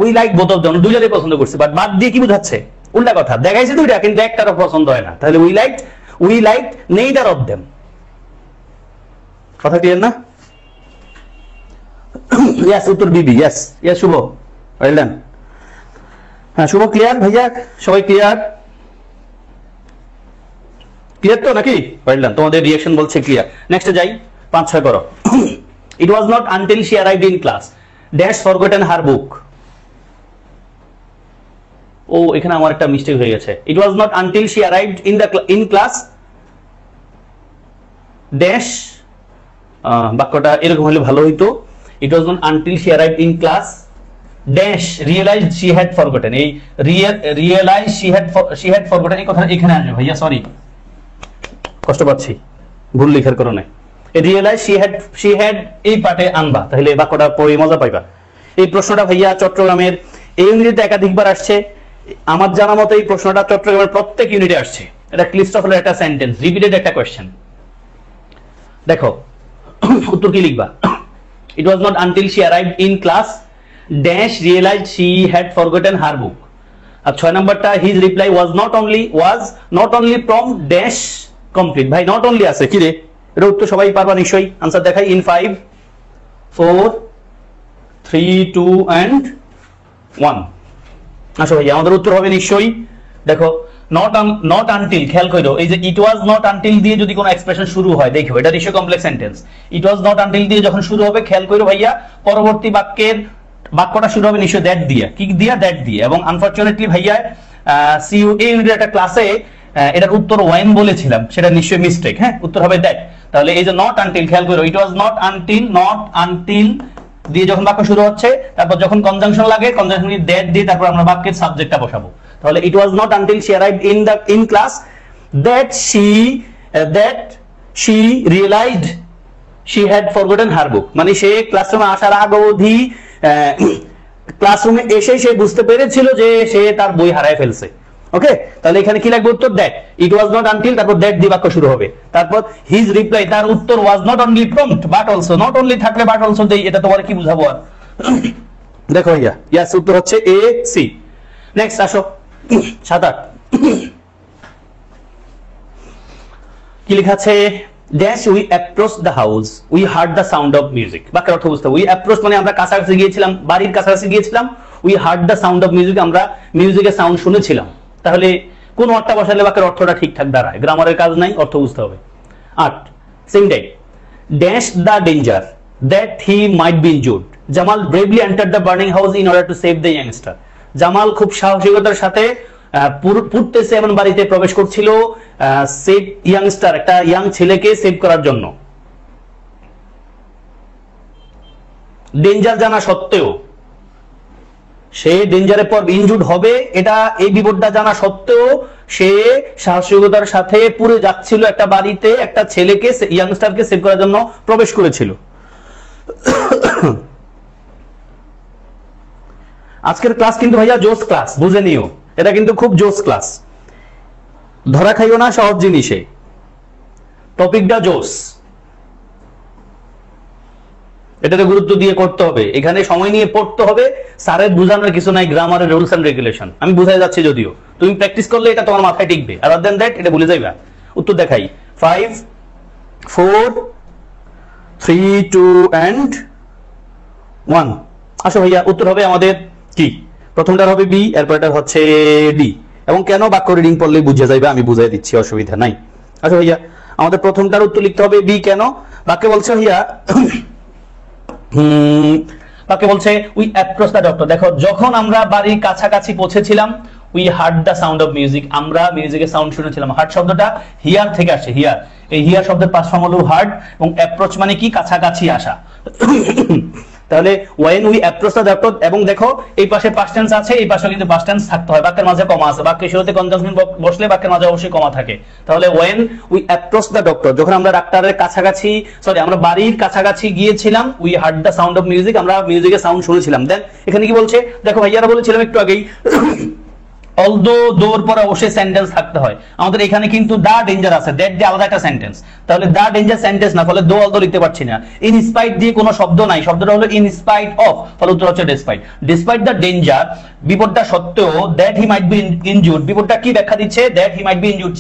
we like both of them, দুইটারই পছন্দ করছে। বাট বাদ দিয়ে কি বোঝাচ্ছে? উল্টা কথা, দেখাইছে 2টা কিন্তু একটারও পছন্দ হয় না, তাহলে we liked neither of them. কথা ক্লিয়ার না? ইয়েস, উত্তর বিবি। ইয়েস শুভ, ওয়েল ডান। হ্যাঁ শুভ, ক্লিয়ার ভাইয়া? সবাই ক্লিয়ার তো নাকি? ওয়েল ডান, তোমাদের রিঅ্যাকশন বলছে ক্লিয়ার। নেক্সটে যাই, 5-6 করো। It was not until she arrived in class dash forgotten her book. ও, এখানে আমার একটা মিস্টেক হয়ে গেছে। It was not until she arrived in class dash, বাক্যটা এরকম হলে ভালো হইতো। It was not until she arrived in class dash realized she had forgotten. এই রিয়েলাইজ শি হ্যাড ফরগটেন এই কথা এখানে আসবে ভাইয়া, সরি কষ্ট পাচ্ছি ভুল লেখার কারণে। রিয়েলাইজ শি হ্যাড এই পার্টে আনবা, তাহলে বাক্যটা পড়ে মজা পাইবা। এই প্রশ্নটা ভাইয়া চট্টগ্রামের এই ইউনিটে একাধিকবার আসছে। আমার জানা মতো এই প্রশ্নটা চট্টগ্রামের প্রত্যেক ইউনিটে আসছে। এটা ক্লিস্টফলের একটা সেন্টেন্স, রিপিটেড একটা কোয়েশ্চেন। দেখো উত্তর কি লিখবা? It was not until she arrived in class dash realized she had forgotten her book. আর 6 নম্বরটা, his reply was not only from dash complete. ভাই নট অনলি আছে কি রে? এটা উত্তর সবাই পারবা নিশ্চয়ই। আনসার দেখাই। In 5, 4, 3, 2 and 1। আসো ভাই, আমাদের উত্তর হবে নিশ্চয়ই। দেখো নট আনটিল, খেয়াল করো, এই যে ইট ওয়াজ নট আনটিল দিয়ে যদি কোনো এক্সপ্রেশন শুরু হয়, দেখো এটা নিশ্চয়ই complex sentence. It was not until দিয়ে যখন শুরু হবে, খেয়াল করো ভাইয়া, পরবর্তী বাক্যটা শুরু হবে নিশ্চয়ই দ্যাট দিয়ে। কি দিয়া? দ্যাট দিয়ে। এবং আনফরচুনেটলি ভাইয়া সিইউ এই ইউনিটের একটা ক্লাসে এটার উত্তর ওয়েন বলেছিলাম, সেটা নিশ্চয়ই মিস্টেক। হ্যাঁ, উত্তর হবে দ্যাট। তাহলে এই যে নট আনটিল, খেয়াল করো, ইট ওয়াজ নট আনটিল দিয়ে যখন বাক্য শুরু হচ্ছে, তারপর যখন কনজাংশন লাগে, কনজাংশন দ্যাট দিয়ে তারপর আমরা বাক্যের সাবজেক্টটা বসাবো। তাহলে it was not until she arrived in class that she realized she had forgotten her book. মানে সে ক্লাসরুমে আসার আগ অবধি, ক্লাসরুমে এসে সে বুঝতে পেরেছিল যে সে তার বই হারায় ফেলছে। ওকে, তাহলে এখানে কি লাগবে? উত্তর that. It was not until, তারপর দ্যাট দিয়ে বাক্য শুরু হবে। তারপর হিজ রিপ্লাই, তার উত্তর ওয়াজ not only prompt but also. Not only থাকলে বাট অলসো দেই, এটা তোমার কি বুঝাবো আর? দেখো ভাইয়া, ইয়েস, উত্তর হচ্ছে এ সি। নেক্সট আসো, 7-8 কি লেখা আছে? Dash we approach the house we heard the sound of music. বাক্যের অর্থ বুঝতে হবে। উই অ্যাপ্রোচ মানে আমরা কাছাকাছি গিয়েছিলাম, বাড়ির কাছাকাছি গিয়েছিলাম। We heard the sound of music, আমরা মিউজিকের সাউন্ড শুনেছিলাম। তাহলে কোন অর্থটা বসালে বাক্যের অর্থটা ঠিকঠাক দাঁড়ায়? গ্রামারের কাজ নাই, অর্থ বুঝতে হবে। 8 same day dash the danger that he might be injured. Jamal bravely entered the burning house in order to save the youngster. Jamal খুব সাহসিকতার সাথে পুড়তেছে এমন বাড়িতে প্রবেশ করছিল সেভ ইয়াংস্টার, একটা ইয়াং ছেলেকে সেভ করার জন্য। ডেঞ্জার জানা সত্ত্বেও, সে ডেঞ্জারের পর ইনজুর্ড হবে এটা, এই বিপদটা জানা সত্ত্বেও সে সাহসিকতার সাথে পুড়ে যাচ্ছিল একটা বাড়িতে একটা ছেলেকে, ইয়াংস্টারকে সেভ করার জন্য প্রবেশ করেছিল। আজকের ক্লাস কিন্তু ভাইয়া জোস ক্লাস, বুঝে নিও, এটা কিন্তু খুব জোস ক্লাস, ধরা খাইও না সহজ জিনিসে, টপিকটা জোস, এটাতে গুরুত্ব দিয়ে করতে হবে, এখানে সময় নিয়ে পড়তে হবে। স্যারের বোঝানোর কিছু নাই, গ্রামারের রুলস এন্ড রেগুলেশন আমি বুঝাই যাচ্ছি, যদিও তুমি প্র্যাকটিস করলে এটা তোমার মাথায় টিকবে, আর দেন দ্যাট এটা ভুলে যাইবা। উত্তর দেখাই 5 4 3 2 and 1। আসো ভাইয়া, উত্তর হবে আমাদের কি? প্রথমটার হবে বি, এরপরটার হচ্ছে ডি। এবং কেন বাক্য রিডিং পড়লেই বুঝে যাইবে, আমি বুঝাই দিচ্ছি, অসুবিধা নাই। আসো ভাইয়া, আমাদের প্রথমটার উত্তর লিখতে হবে বি। কেন? বাক্যে বলছে ভাইয়া, বাক্যে বলছে উই অ্যাপ্রোচ দ্য ডক্টর। দেখো, যখন আমরা বাড়ির কাছাকাছি পৌঁছেছিলাম, we heard the sound of music, আমরা মিউজিকের সাউন্ড শুনেছিলাম। হার্ড শব্দটা হিয়ার থেকে আসে, হিয়ার, এই হিয়ার শব্দের পাঁচ ফর্ম হলো হার্ড, এবং অ্যাপ্রোচ মানে কি? কাছাকাছি আসা। তাহলে when we approach the doctor, এবং দেখো এই পাশে পাস্ট টেন্স আছে, এই পাশে কিন্তু পাস্ট টেন্স থাকতে হয়, বাক্যের মাঝে কমা আছে, বাক্যের শুরুতে কনজাংশন বসলে বাক্যের মাঝে অবশ্যই কমা থাকে। তাহলে when we approach the doctor, যখন আমরা ডাক্তারের কাছাকাছি, সরি আমরা বাড়ির কাছাকাছি গিয়েছিলাম, we heard the sound of music, আমরা মিউজিকের সাউন্ড শুনেছিলাম। দেন এখানে কি বলছে দেখো, ভাইয়ারা বলেছিলাম একটু আগেই, অলদো দোর পরে অবশ্যই সেন্টেন্স থাকতে হয়। আমাদের এখানে কিন্তু দা ডেঞ্জার আছে, দ্যাট দিয়ে আলাদা একটা সেন্টেন্স, তাহলে দা ডেঞ্জার সেন্টেন্স না, ফলে দো অলদো লিখতে পারছি না। ইন স্পাইট দিয়ে কোনো শব্দ নাই, শব্দটা হলো ইন স্পাইট অফ, ফলে উত্তর হচ্ছে ডিসপাইট। ডিসপাইট দ্য ডেঞ্জার, বিপদটা সত্ত্বেও, that he might be injured, বিপদটা কি ব্যাখ্যা দিচ্ছে? That he might be injured,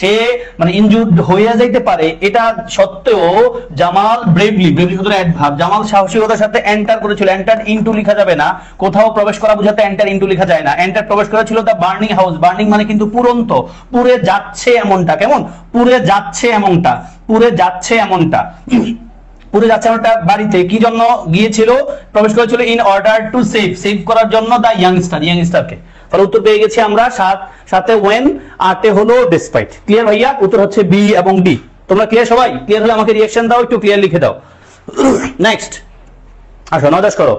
সে মানে ইনজুর্ড হয়ে যাইতে পারে, এটা সত্ত্বেও জামাল ব্রেভলি, ব্রেভলি শুধু অ্যাডভার্ব, জামাল সাহসিকতার সাথে এন্টার করেছিল। এন্টার ইনটু লেখা যাবে না, কোথাও প্রবেশ করা বোঝাতে এন্টার ইনটু লেখা যায় না। এন্টার প্রবেশ করেছিল দ্য বার্নিং হাউস, বার্নিং মানে কিন্তু পুরন্ত, পুড়ে যাচ্ছে এমনটা, কেমন? পুড়ে যাচ্ছে এমনটা, পুড়ে যাচ্ছে এমনটা, পুড়ে যাচ্ছে এমনটা বাড়িতে কি জন্য গিয়েছিল? প্রবেশ করেছিল in order to save, save করার জন্য দা ইয়াংস্টার, ইয়াংস্টারকে। তাহলে উত্তর পেয়ে গেছি আমরা, সাথে ওয়েন, আটে হলো ডিসপাইট। ক্লিয়ার ভাইয়া? উত্তর হচ্ছে বি এবং ডি। তোমরা ক্লিয়ার সবাই? ক্লিয়ার হলে আমাকে রিঅ্যাকশন দাও, একটু ক্লিয়ার লিখে দাও। নেক্সট আসো, নদাস করো।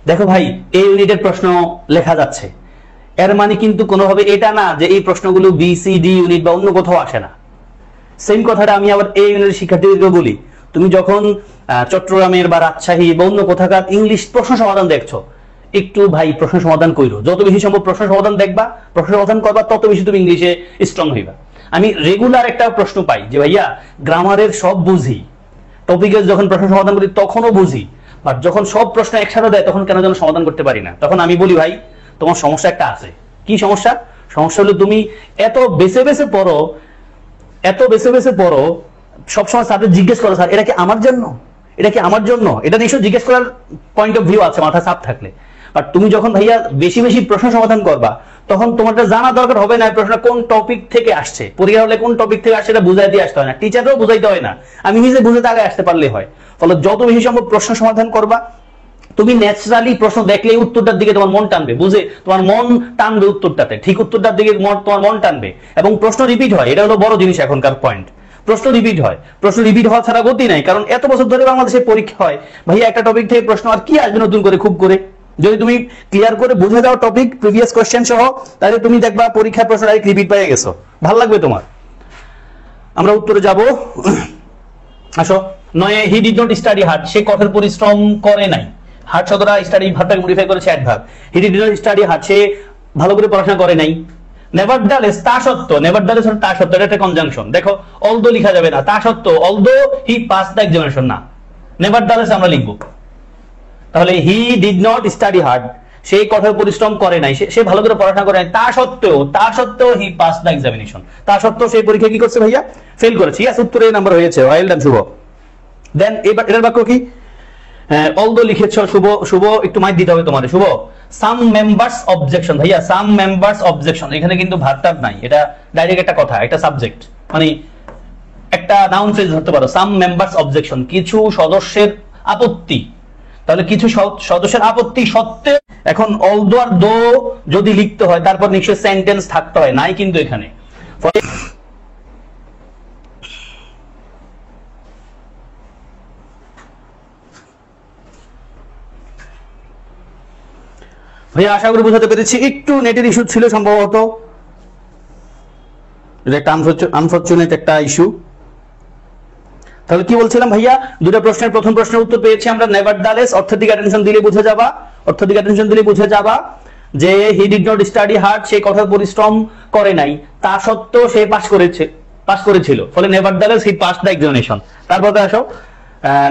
দেখো ভাই, এই ইউনিটের প্রশ্ন লেখা যাচ্ছে, এর মানে কিন্তু কোনোভাবে এটা না যে এই প্রশ্নগুলো বি সি ডি ইউনিট বা অন্য কোথাও আসে না। সেম কথাটা আমি আবার এই ইউনিটের শিক্ষার্থীদেরকে বলি, তুমি যখন চট্টগ্রামের বা রাজশাহী বা অন্য কোথাকার ইংলিশ প্রশ্ন সমাধান দেখছো, একটু ভাই প্রশ্ন সমাধান কইরো, যত বেশি সম্ভব প্রশ্ন সমাধান দেখবা, প্রশ্ন সমাধান করবা, তত বেশি তুমি ইংলিশে স্ট্রং হইবা। আমি রেগুলার একটা প্রশ্ন পাই যে ভাইয়া গ্রামারের সব বুঝি, টপিকের যখন প্রশ্ন সমাধান করি তখনও বুঝি, বাট যখন সব প্রশ্ন একসাথে দেয় তখন কেন যেন সমাধান করতে পারি না। তখন আমি বলি ভাই তোমার সমস্যা একটা আছে। কি সমস্যা? সমস্যা হলো তুমি এত বেছে বেছে পড়ো, এত বেছে বেছে পড়ো, সবসময় স্যারদের জিজ্ঞেস করো, স্যার এটা কি আমার জন্য, এটা কি আমার জন্য, এটা নিশ্চয় জিজ্ঞেস করার পয়েন্ট অফ ভিউ আছে মাথা চাপ থাকলে। বাট তুমি যখন ভাইয়া বেশি বেশি প্রশ্ন সমাধান করবা, তখন তোমারটা জানা দরকার হবে না প্রশ্ন কোন টপিক থেকে আসছে, পরীক্ষা হলে কোন টপিক থেকে আসছে এটা বুঝাই দিয়ে আসতে হয় না, টিচারও বুঝাইতে হয় না, আমি নিজে বুঝাতে আগে আসতে পারলেই হয়। ফলে যত বেশি সম্ভব প্রশ্ন সমাধান করবা, তুমি ন্যাচারালি প্রশ্ন দেখলে উত্তরটার দিকে তোমার মন টানবে, বুঝে তোমার মন টানবে উত্তরটাতে, ঠিক উত্তরটার দিকে তোমার মন টানবে, এবং প্রশ্ন রিপিট হয়, এটা হলো বড় জিনিস এখনকার পয়েন্ট। প্রশ্ন রিপিট হয়, প্রশ্ন রিপিট হওয়া ছাড়া গতি নাই, কারণ এত বছর ধরে বাংলাদেশে পরীক্ষা হয়, ভাইয়া একটা টপিক থেকে প্রশ্ন আর কি আসবে নতুন করে খুব করে? যদি তুমি ক্লিয়ার করে বুঝে দাও টপিক প্রিভিয়াস কোশ্চেন সহ, তাহলে তুমি দেখবা পরীক্ষার প্রশ্ন ডাইরেক্ট রিপিট পেয়ে গেছো, ভালো লাগবে তোমার। আমরা উত্তরে যাব, আসো। নয়, he did not study hard, সে কঠোর পরিশ্রম করে নাই। হার্ড শব্দটা স্টাডি ভার্বটাকে মডিফাই করেছে adverb. He did not study hard, সে ভালো করে পড়াশোনা করে নাই। নেভারদালেস, তা সত্ত্বেও, নেভারদালেস হলো তা সত্ত্বেও, এটা একটা কনজাংশন। দেখো অলদো লেখা যাবে না, তা সত্ত্বেও, although he pass the examination না, নেভারদালেস আমরা লিখবো। তাহলে he did not study hard, সে কঠোর পরিশ্রম করে নাই, সে ভালো করে পড়াশোনা করে নাই, তা সত্ত্বেও হি পাস দ্য এক্সামিনেশন, তা সত্ত্বেও সেই পরীক্ষা কি করছে ভাইয়া? ফেল করেছে। ইয়াস, উত্তরে নাম্বার হয়েছে, ওয়েল ডান শুভ। দেন এবার এটার বাক্য কি? অলদো লিখেছ শুভ, শুভ একটু মাইক দিতে হবে তোমার শুভ। সাম মেম্বার্স অবজেকশন, ভাইয়া সাম মেম্বার্স অবজেকশন, এখানে কিন্তু ভার্ব নাই, এটা ডাইরেক্ট একটা কথা, একটা সাবজেক্ট, মানে একটা নাউন ফ্রেজ ধরতে পারো। সাম মেম্বার্স অবজেকশন, কিছু সদস্যের আপত্তি, তাহলে কিছু সদস্যের আপত্তি সত্ত্বেও। এখন অলদো আর দো যদি লিখতে হয় তারপর নিশ্চয় সেন্টেন্স থাকতে হয়, নাই কিন্তু এখানে। ভাইয়া আশা করি বুঝাতে পেরেছি, একটু নেটের ইস্যু ছিল সম্ভবত, এটা একটা আনফরচুনেট একটা ইস্যু। তাহলে কি বলছিলাম ভাইয়া, দুটো প্রশ্নের প্রথম প্রশ্নের উত্তর পেয়েছি আমরা নেভারদালেস, অর্থের দিকে অ্যাটেনশন দিলে বুঝে যাবা, অর্থের দিকে অ্যাটেনশন দিলে বুঝে যাবা যে he did not study hard, সে কঠোর পরিশ্রম করে নাই, তা সত্ত্বেও সে পাস করেছিল, ফলে নেভারদালেস হি পাসড দ্য এক্সামিনেশন। তারপরে আসো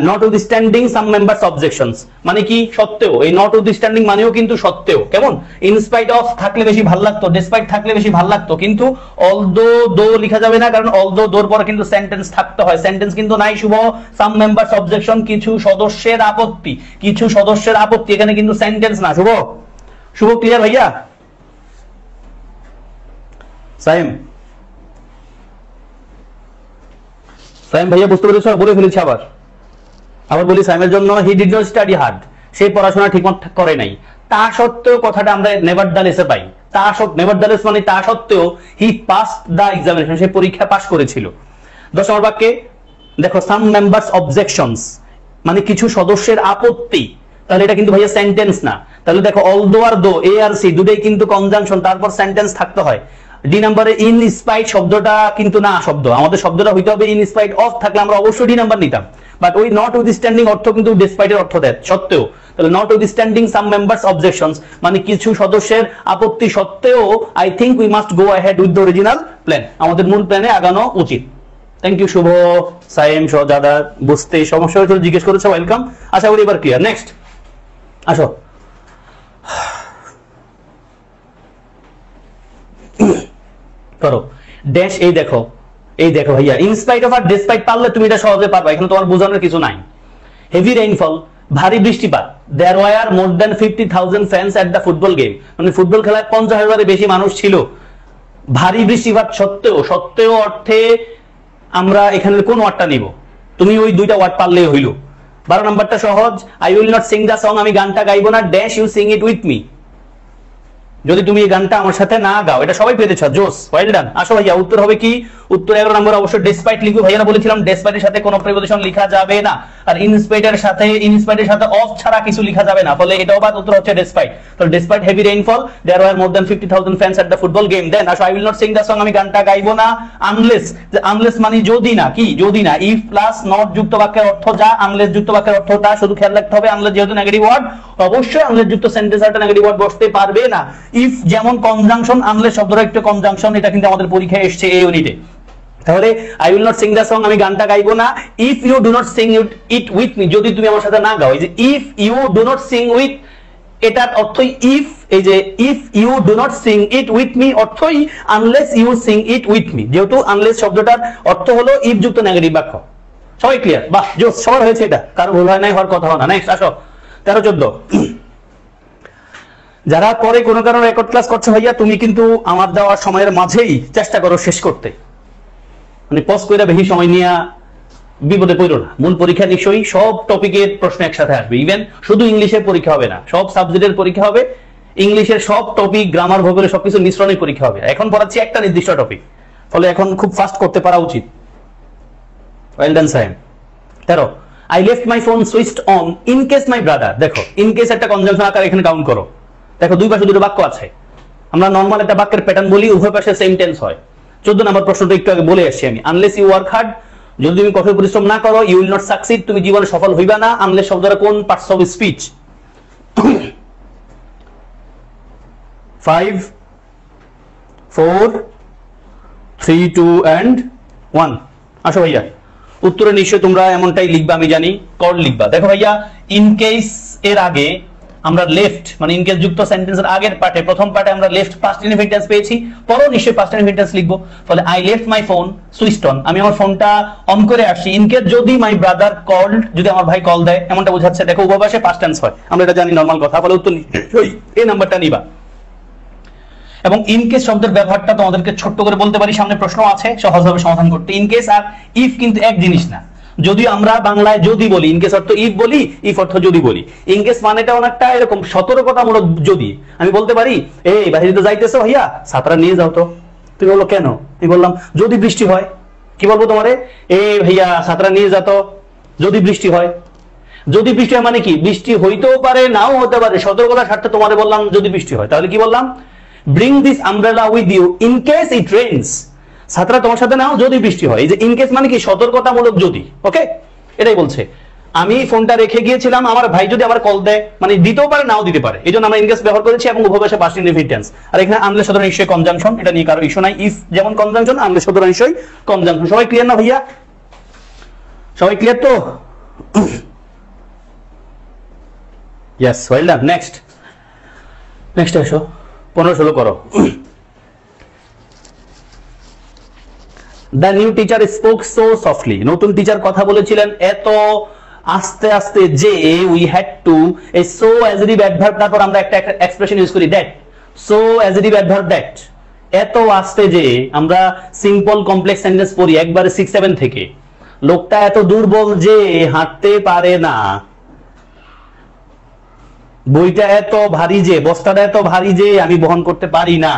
নটউইথস্ট্যান্ডিং সাম মেম্বার্স অবজেকশনস, মানে কি সত্ত্বেও, এই নটউইথস্ট্যান্ডিং মানেও কিন্তু সত্ত্বেও, কেমন ইনস্পাইট অফ থাকলে বেশি ভালো লাগতো, ডিসপাইট থাকলে বেশি ভালো লাগতো, কিন্তু অলদো দো লেখা যাবে না, কারণ অলদো দোর পরে কিন্তু সেন্টেন্স থাকতে হয়, সেন্টেন্স কিন্তু নাই শুভ। সাম মেম্বার্স অবজেকশন, কিছু সদস্যের আপত্তি, কিছু সদস্যের আপত্তি, এখানে কিন্তু সেন্টেন্স না শুভ। শুভ ক্লিয়ার ভাইয়া? সাইম ভাইয়া বুঝতে পেরেছো? বলে ফেলেছি আবার বলি, সাইমের জন্য he did not study hard, সে পড়াশোনা ঠিকমতো করে নাই, তা সত্ত্বেও কথাটা আমরা নেভারদালেসে পাই, তা সত্ত্বেও, নেভারদালেস মানে তা সত্ত্বেও, হি পাসড দা এক্সামিনেশন, সে পরীক্ষা পাস করেছিল। 10 নম্বর বাক্যে দেখো সাম মেম্বার্স অবজেকশনস, মানে কিছু সদস্যের আপত্তি, তাহলে এটা কিন্তু ভাইয়া সেন্টেন্স না। তাহলে দেখো অলদো আর দো, এ আর সি দুটোই কিন্তু কনজাংশন, তারপর সেন্টেন্স থাকতে হয়। ডি নাম্বারে ইন স্পাইট শব্দটা কিন্তু না শব্দ, আমাদের শব্দটা হইতে হবে ইন স্পাইট অফ, থাকলে আমরা অবশ্যই ডি নাম্বার নিতাম, বাট ওই নট উইথস্ট্যান্ডিং অর্থ কিন্তু ডিসপাইটের অর্থ দেয় সত্ত্বেও। তাহলে not withstanding some members objections মানে কিছু সদস্যের আপত্তি সত্ত্বেও, I think we must go ahead with the original plan, আমাদের মূল প্ল্যানে আগানো উচিত। থ্যাংক ইউ শুভ, সাইম সহ যারা বুঝতে সমস্যা হয়েছিল জিজ্ঞেস করেছে, ওয়েলকাম, আশা করি এবার ক্লিয়ার। নেক্সট আসো, করো ড্যাশ, এই দেখো ভাইয়া, ইনস্পাইট অফ আর ডিসপাইট পারলে তুমি এটা সহজে পারবা, এখানে তোমার বোঝানোর কিছু নাই। হেভি রেইনফল, ভারী বৃষ্টিপাত, there were more than 50,000 fans at the football game, মানে ফুটবল খেলায় 50,000-এর বেশি মানুষ ছিল। ভারী বৃষ্টিপাত সত্ত্বেও অর্থে আমরা এখানে কোন ওয়ার্ডটা নিব? তুমি ওই দুইটা ওয়ার্ড পারলেই হইল। 12 নম্বরটা সহজ, I will not sing the song, আমি গানটা গাইবো না, dash you sing it with me, যদি তুমি এই গানটা আমার সাথে না গাও। এটা সবাই পেতেছ, জোস, ওয়েল ডান। আসো ভাইয়া, উত্তর হবে কি? উত্তর 11 নম্বর অবশ্যই ডেসপাইট লিখবো, ভাইয়া বলেছিলাম ডেসপাইটের সাথে কোনো প্রিপোজিশন লেখা যাবে না, আর ইনস্পাইটের সাথে অফ ছাড়া কিছু লেখা যাবে না, ফলে এটাও বাদ, উত্তর হচ্ছে ডেসপাইট। তো despite heavy rainfall, there were more than 50,000 fans at the football game. Then আসো, I will not sing the song, আমি গানটা গাইবো না, আনলেস, আনলেস মানে যদি না, কি যদি না, ইফ প্লাস নট যুক্ত বাক্যের অর্থ যা, আনলেস যুক্ত বাক্যের অর্থ তা, শুধু খেয়াল রাখতে হবে আনলেস যেহেতু নেগেটিভ ওয়ার্ড, অবশ্যই আনলেস যুক্ত সেন্টেন্স একটা নেগেটিভ ওয়ার্ড বসতে পারবে না। ইফ যেমন কনজাংশন, আনলেস শব্দটা একটা কনজাংশন, এটা কিন্তু আমাদের পরীক্ষায় এসেছে এই ইউনিটে। তাহলে I will not sing the song, আমি গানটা গাইবো না, if you do not sing it with me, যদি তুমি আমার সাথে না গাও। এই যে if you do not sing with, এটার অর্থই ইফ, এই যে if you do not sing it with me অর্থই unless you sing it with me, যেহেতু আনলেস শব্দটার অর্থ হলো ইফ যুক্ত নেগেটিভ বাক্য। সবাই ক্লিয়ার? বাহ, জোস, সবার হয়েছে, এটা কারো ভুল হয় নাই, হওয়ার কথা না। নেক্সট আসো, 13-14। যারা পরে কোনো কারণে রেকর্ড ক্লাস করছো ভাইয়া, তুমি কিন্তু আমার দেওয়ার সময়ের মাঝেই চেষ্টা করো শেষ করতে, মানে পজ করে বেশি সময় নিয়ে বিপদে পড়ো না। মূল পরীক্ষা নিশ্চয়ই সব টপিকের প্রশ্ন একসাথে আসবে, ইভেন শুধু ইংলিশের পরীক্ষা হবে না, সব সাবজেক্টের পরীক্ষা হবে, ইংলিশের সব টপিক, গ্রামার, ভূগোলের সবকিছু মিশ্রণে পরীক্ষা হবে। এখন পড়াচ্ছি একটা নির্দিষ্ট টপিক, ফলে এখন খুব ফাস্ট করতে পারা উচিত। Well done Saim. 13, I left my phone switched on in case my brother. দেখো ইন কেস একটা কনজাংশন আকার এখানে কাউন্ট করো। দেখো দুই পাশে দুটো বাক্য আছে, আমরা নর্মাল একটা বাক্যের প্যাটার্ন বলি, উভয় পাশে সেম টেন্স হয়। 14 নম্বর প্রশ্নটা একটু আগে বলে আসছি আমি, আনলেস ইউ ওয়ার্ক হার্ড, যদি তুমি কঠোর পরিশ্রম না করো, ইউ উইল নট সাকসিড, তুমি জীবনে সফল হইবা না। আনলেস শব্দটা কোন পার্টস অফ স্পিচ? 5, 4, 3, 2 and 1। আসো ভাইয়া, উত্তরে নিশ্চয় তোমরা এমনটাই লিখবা, আমি জানি কর লিখবা। দেখো ভাইয়া, ইন কেস এর আগে আমরা লেফট মানে ইন কেস যুক্ত সেন্টেন্সের আগের পার্টে প্রথম পার্টে আমরা লেফট পাস্ট ইনডেফিনিট টেন্স পেয়েছি, পরেও নিশ্চয়ই পাস্ট ইনডেফিনিট টেন্স লিখবো। ফলে I left my phone switched on, আমি আমার ফোনটা অন করে আসছি। ইন কেস যদি মাই ব্রাদার কল্ড, যদি আমার ভাই কল দেয়, এমনটা বোঝাচ্ছে। দেখো উভয় পাশে পাস্ট টেন্স হয়, আমরা এটা জানি নরমাল কথা। ফলে উত্তর এই নাম্বারটা নিবা। এবং ইন কেস শব্দের ব্যবহারটা তোমাদেরকে ছোট্ট করে বলতে পারি, সামনে প্রশ্ন আছে সহজভাবে সমাধান করতে। ইন কেস আর ইফ কিন্তু এক জিনিস না। যদি আমরা বাংলায় যদি বলি, ইন কেস অর্থ ইফ বলি, ইফ অর্থ যদি বলি। ইন কেস মানেটা অনেকটা এরকম সতর্কতামূলক। যদি আমি বলতে পারি এই বাহিরে তো যাইতেছো ভাইয়া, ছাত্রা নিয়ে যাও তো। তুমি বললো কেন? আমি বললাম যদি বৃষ্টি হয়। কি বলবো তোমারে? এই ভাইয়া ছাত্রা নিয়ে যাতো যদি বৃষ্টি হয়। যদি বৃষ্টি হয় মানে কি? বৃষ্টি হইতেও পারে, নাও হতে পারে। সতর্কতার স্বার্থে তোমারে বললাম যদি বৃষ্টি হয়। তাহলে কি বললাম? Bring this umbrella with you in case it rains. ছাত্রা তোমার সাথে নাও যদি বৃষ্টি হয়। এই যে ইন কেস মানে কি? সতর্কতামূলক যদি। ওকে, এটাই বলছে। আমি ফোনটা রেখে গিয়েছিলাম, আমার ভাই যদি আমার কল দেয়, মানে দিতেও পারে নাও দিতে পারে, এই জন্য আমরা ইন কেস ব্যবহার করেছি। এবং উভয় পাশে পাস্ট ইনডেফিনিট টেন্স। আর এখানে আনলে সদর নিশ্চয়ই কনজাংশন, এটা নিয়ে কারো ইস্যু নাই। ইফ যেমন কনজাংশন, আনলে সদর নিশ্চয়ই কনজাংশন। সবাই ক্লিয়ার না ভাইয়া? সবাই ক্লিয়ার তো? Yes, well done. নেক্সট এসো, 15-16 করো। The new teacher spoke so softly. নতুন টিচার কথা বলেছিলেন এত আস্তে আস্তে যে we had to a so adjective adverb, তারপর আমরা একটা এক্সপ্রেশন ইউজ করি that, so adjective adverb that, এত আস্তে যে। আমরা সিম্পল কমপ্লেক্স সেন্টেন্স পড়ি একবারে 6-7 থেকে। লোকটা এত দুর্বল যে হাঁটতে পারে না। বইটা এত ভারী যে, বস্তাটা এত ভারী যে আমি বহন করতে পারি না।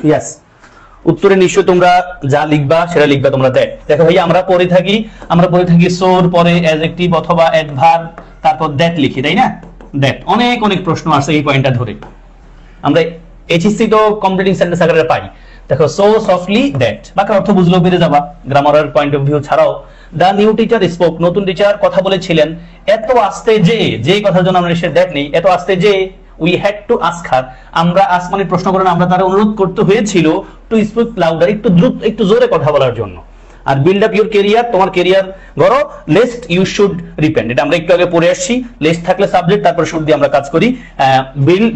ইয়েস, উত্তরে নিশ্চয় তোমরা যা লিখবা সেটা লিখবা তোমরা। দেখো ভাইয়া, আমরা পড়ে থাকি সোর পরে অ্যাডজেক্টিভ অথবা অ্যাডভার্ব, তারপর দ্যাট লিখি, তাই না? দ্যাট অনেক প্রশ্ন আছে এই পয়েন্টটা ধরে। আমরা এইচএসসি তো কমপ্লিটিং সেন্টেন্স আকারে পাই। দেখো সো সফটলি দ্যাট, বাকি অর্থ বুঝলেও পেরে যাবা গ্রামারের পয়েন্ট অফ ভিউ ছাড়াও। দ্য নিউ টিচার স্পোক, নতুন টিচার কথা বলেছিলেন এত আস্তে যে, যেই কথার জন্য আমরা নিশ্চয় দ্যাট নেই, এত আস্তে যে we had to ask her, আমরা আসমানি প্রশ্ন করেন, আমরা তার অনুরোধ করতে হয়েছিল to speak louder, একটু জোরে কথা বলার জন্য। আর বিল্ড আপ ইউর ক্যারিয়ার, তোমার ক্যারিয়ার গড়ো, লেস্ট ইউ শুড রিপেন্ট, এটা আমরা একটু আগে পড়ে আসছি। লেস্ট থাকলে সাবজেক্ট, তারপর শুড দিয়ে আমরা কাজ করি।